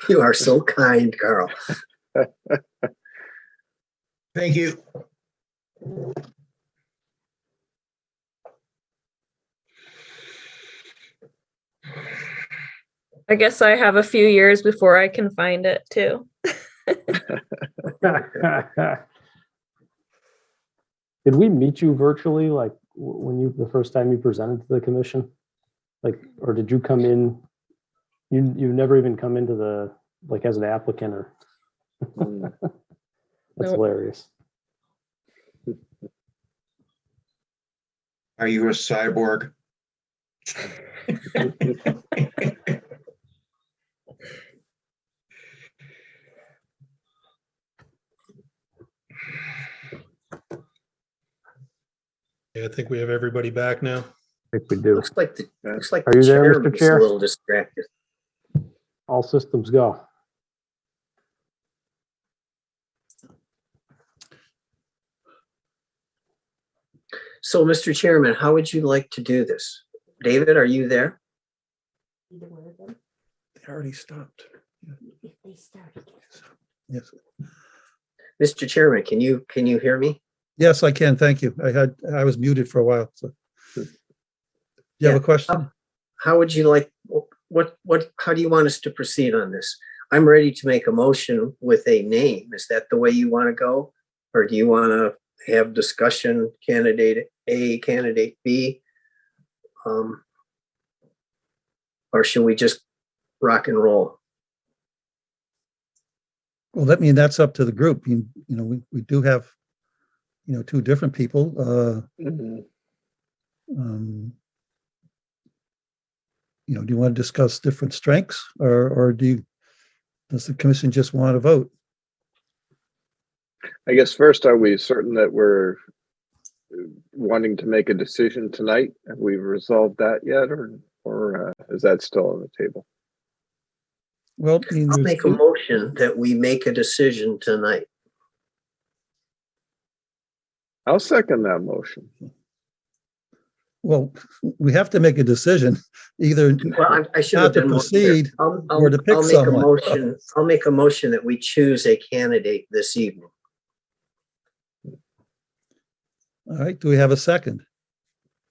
You are so kind, Carl. Thank you. I guess I have a few years before I can find it too. Did we meet you virtually, like when you the first time you presented to the commission? Like, or did you come in? You've never even come into the like as an applicant or that's Nope. hilarious. Are you a cyborg? Yeah, I think we have everybody back now. I think we do. Looks like Are you there, Mr. chairman's Chair? a little distracted. All systems go. So, Mr. Chairman, how would you like to do this? David, are you there? They already stopped. Yes. Mr. Chairman, can you hear me? Yes, I can. Thank you. I was muted for a while. So, you have a question? How would you like, how do you want us to proceed on this? I'm ready to make a motion with a name. Is that the way you want to go? Or do you want to have discussion, candidate A, candidate B? Or should we just rock and roll? Well, that's up to the group. You know, we do have, two different people. Mhm. Do you want to discuss different strengths or does the commission just want to vote? I guess first, are we certain that we're wanting to make a decision tonight? Have we resolved that yet, or is that still on the table? Well, I'll make a motion that we make a decision tonight. I'll second that motion. Well, we have to make a decision, either Well, I should not have to been more proceed clear. or to pick I'll make someone. a motion. I'll make a motion that we choose a candidate this evening. All right, do we have a second?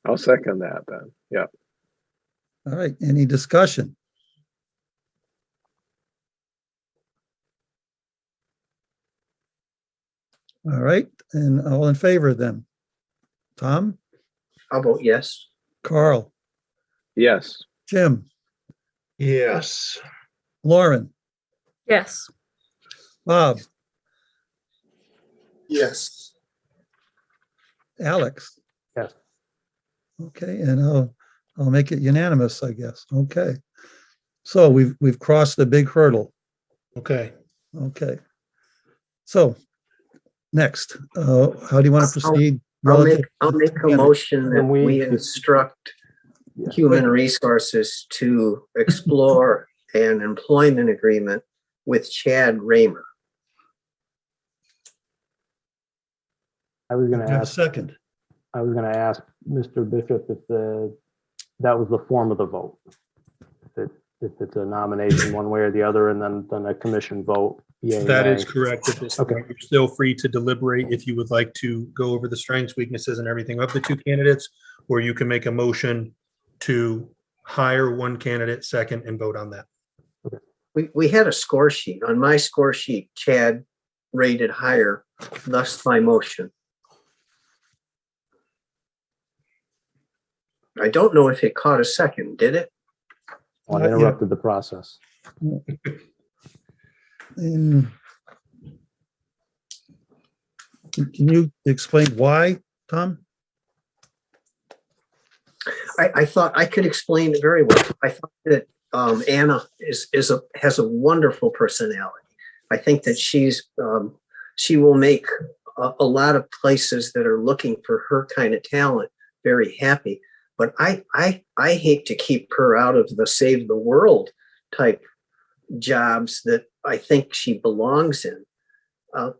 I'll second that then. Yeah. All right, any discussion? All right, and all in favor then? Tom, I'll vote yes. Carl, Yes. Jim, Yes. Lauren, Yes. Bob, Yes. Alex. Yes. Okay, and I'll make it unanimous, I guess. Okay. So we've crossed the big hurdle. Okay. Okay. So next, how do you want to proceed? I'll relative make to a motion that Can we- we instruct Yeah. Human Resources to explore an employment agreement with Chad Raymer. I was going Do to you have a ask. second? I was going to ask Mr. Bishop if that was the form of the vote. If it's a nomination one way or the other, and then a commission vote. Yay, That nay. is correct at this Okay. point. You're still free to deliberate if you would like to go over the strengths, weaknesses, and everything of the two candidates, or you can make a motion to hire one candidate second and vote on that. we had a score sheet. On my score sheet, Chad rated higher, thus my motion. I don't know if it caught a second, did it? Well, Not I yet. interrupted the process. And can you explain why, Tom? I thought I could explain it very well. I thought that Anna has a wonderful personality. I think that she will make a lot of places that are looking for her kind of talent very happy. But I hate to keep her out of the save the world type jobs that I think she belongs in.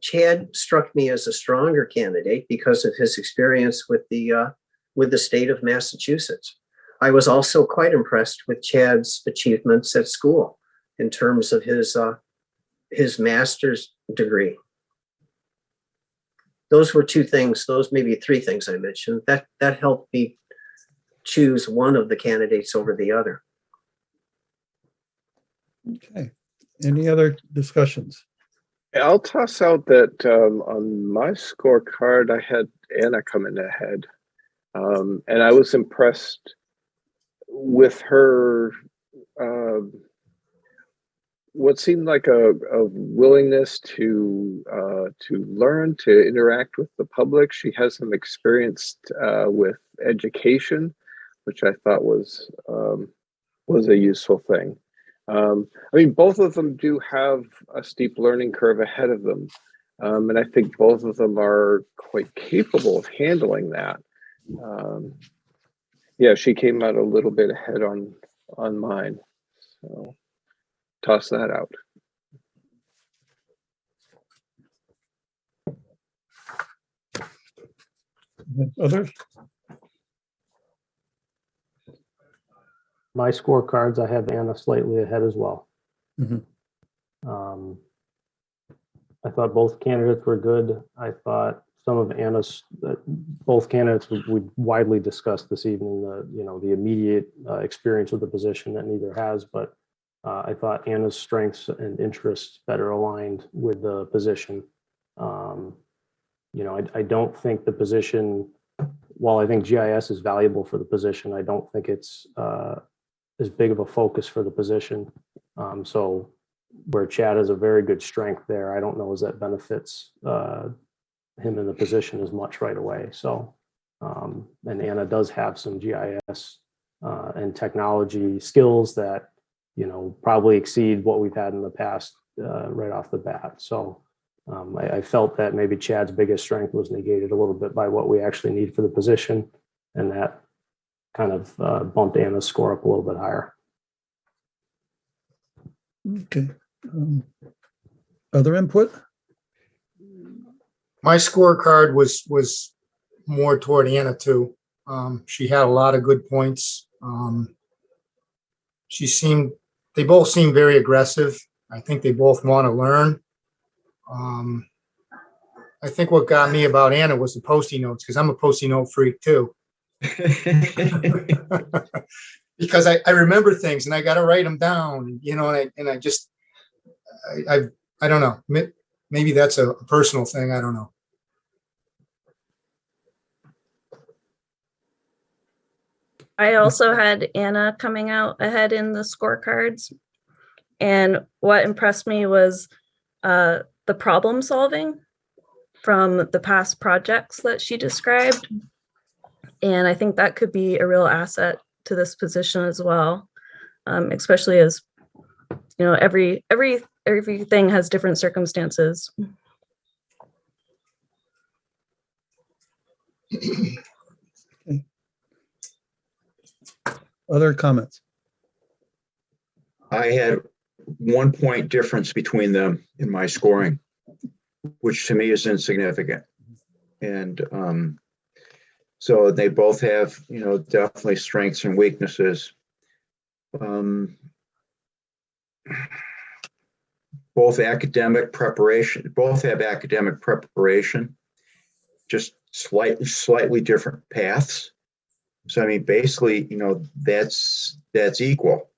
Chad struck me as a stronger candidate because of his experience with the state of Massachusetts. I was also quite impressed with Chad's achievements at school in terms of his master's degree. Those were two things, those maybe three things I mentioned that helped me choose one of the candidates over the other. Okay. Any other discussions? I'll toss out that on my scorecard, I had Anna coming ahead. And I was impressed with her, what seemed like a willingness to learn, to interact with the public. She has some experience with education, which I thought was a useful thing. I mean, both of them do have a steep learning curve ahead of them. And I think both of them are quite capable of handling that. Yeah, she came out a little bit ahead on mine. So toss that out. Others? My scorecards, I have Anna slightly ahead as well. Mhm. I thought both candidates were good. I thought some of Anna's, both candidates we widely discussed this evening, the immediate experience with the position that neither has, but I thought Anna's strengths and interests better aligned with the position. I don't think the position, while I think GIS is valuable for the position, I don't think it's as big of a focus for the position. So where Chad has a very good strength there, I don't know as that benefits him in the position as much right away. So, and Anna does have some GIS and technology skills that, probably exceed what we've had in the past right off the bat. So I felt that maybe Chad's biggest strength was negated a little bit by what we actually need for the position. And that kind of bumped Anna's score up a little bit higher. Okay. Other input? My scorecard was more toward Anna too. She had a lot of good points. They both seemed very aggressive. I think they both want to learn. I think what got me about Anna was the Post-it notes, because I'm a Post-it note freak too. Because I remember things and I got to write them down, and I don't know. Maybe that's a personal thing. I don't know. I also had Anna coming out ahead in the scorecards. And what impressed me was the problem solving from the past projects that she described. And I think that could be a real asset to this position as well, especially as, everything has different circumstances. Other comments? I had 1 point difference between them in my scoring, which to me is insignificant. And so they both have, definitely strengths and weaknesses. Both have academic preparation, just slightly different paths. So I mean, basically, that's equal.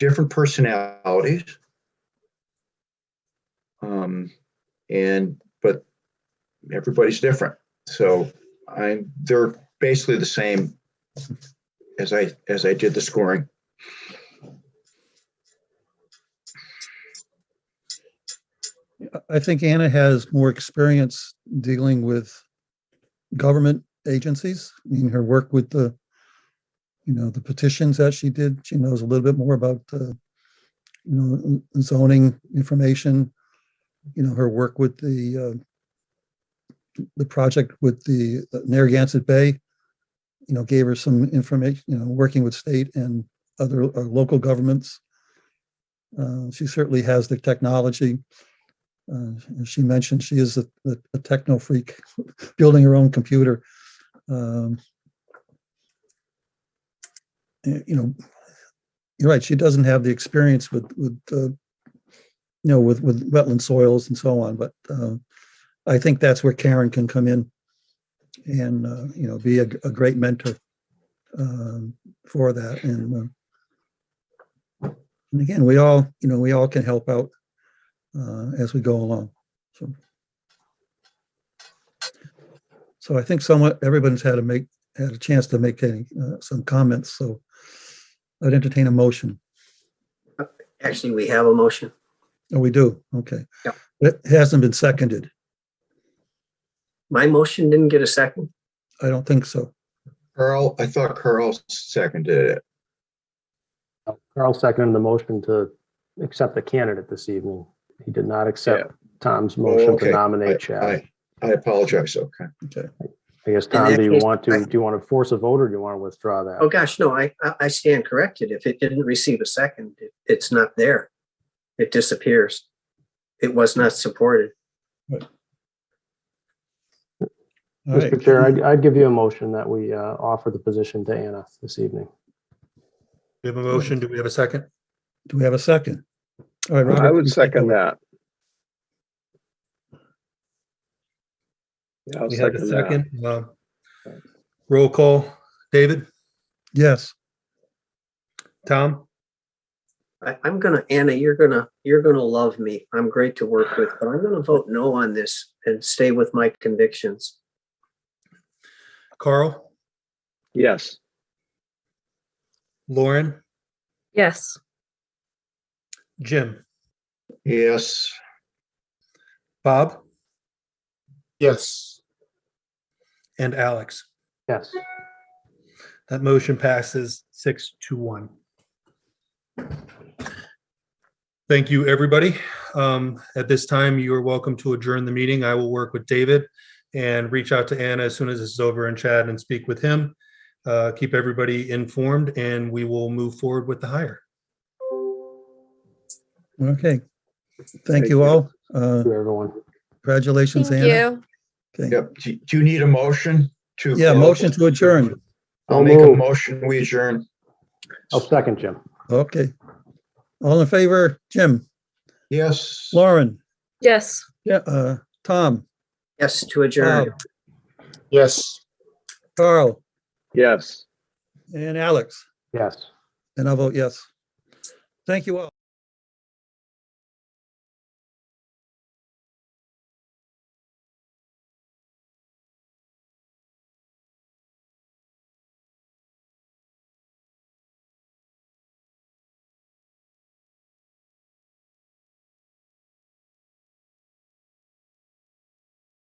different personalities. But everybody's different. So they're basically the same as I did the scoring. I think Anna has more experience dealing with government agencies. I mean, her work with the petitions that she did, she knows a little bit more about, zoning information, her work with the project with the Narragansett Bay, gave her some information, working with state and other local governments. She certainly has the technology. She mentioned she is a techno freak, building her own computer. You're right. She doesn't have the experience with wetland soils and so on. But I think that's where Karen can come in and be a great mentor for that. And again, we all can help out as we go along. So I think everyone's had a chance to make some comments. So I'd entertain a motion. Actually, we have a motion. Oh, we do. Okay. Yep. It hasn't been seconded. My motion didn't get a second. I don't think so. I thought Carl seconded it. Carl seconded the motion to accept the candidate this evening. He did not accept Tom's motion to nominate Chad. I apologize. Okay. Okay. I guess, Tom, do you want to force a vote, or do you want to withdraw that? Oh, gosh, no, I stand corrected. If it didn't receive a second, it's not there. It disappears. It was not supported. Right. Mr. Chair, I'd give you a motion that we offer the position to Anna this evening. We have a motion. Do we have a second? Do we have a second? All right, Robert, I would second that. Yeah, We have a second. Roll call. David? Yes. Tom? Anna, you're gonna love me. I'm great to work with, but I'm gonna vote no on this and stay with my convictions. Carl? Yes. Lauren? Yes. Jim? Yes. Bob? Yes. And Alex? Yes. That motion passes 6-1. Thank you, everybody. At this time, you are welcome to adjourn the meeting. I will work with David and reach out to Anna as soon as this is over and chat and speak with him. Keep everybody informed, and we will move forward with the hire. Okay. Thank you all. Thank you, everyone. Thank Congratulations, Anna. you. Okay. Yep. Do you need a motion to? Yeah, close? motion to adjourn. I'll make a motion. We adjourn. I'll second, Jim. Okay. All in favor? Jim? Yes. Lauren? Yes. Yeah. Tom? Yes, to adjourn. Bob? Yes. Carl? Yes. And Alex? Yes. And I'll vote yes. Thank you all.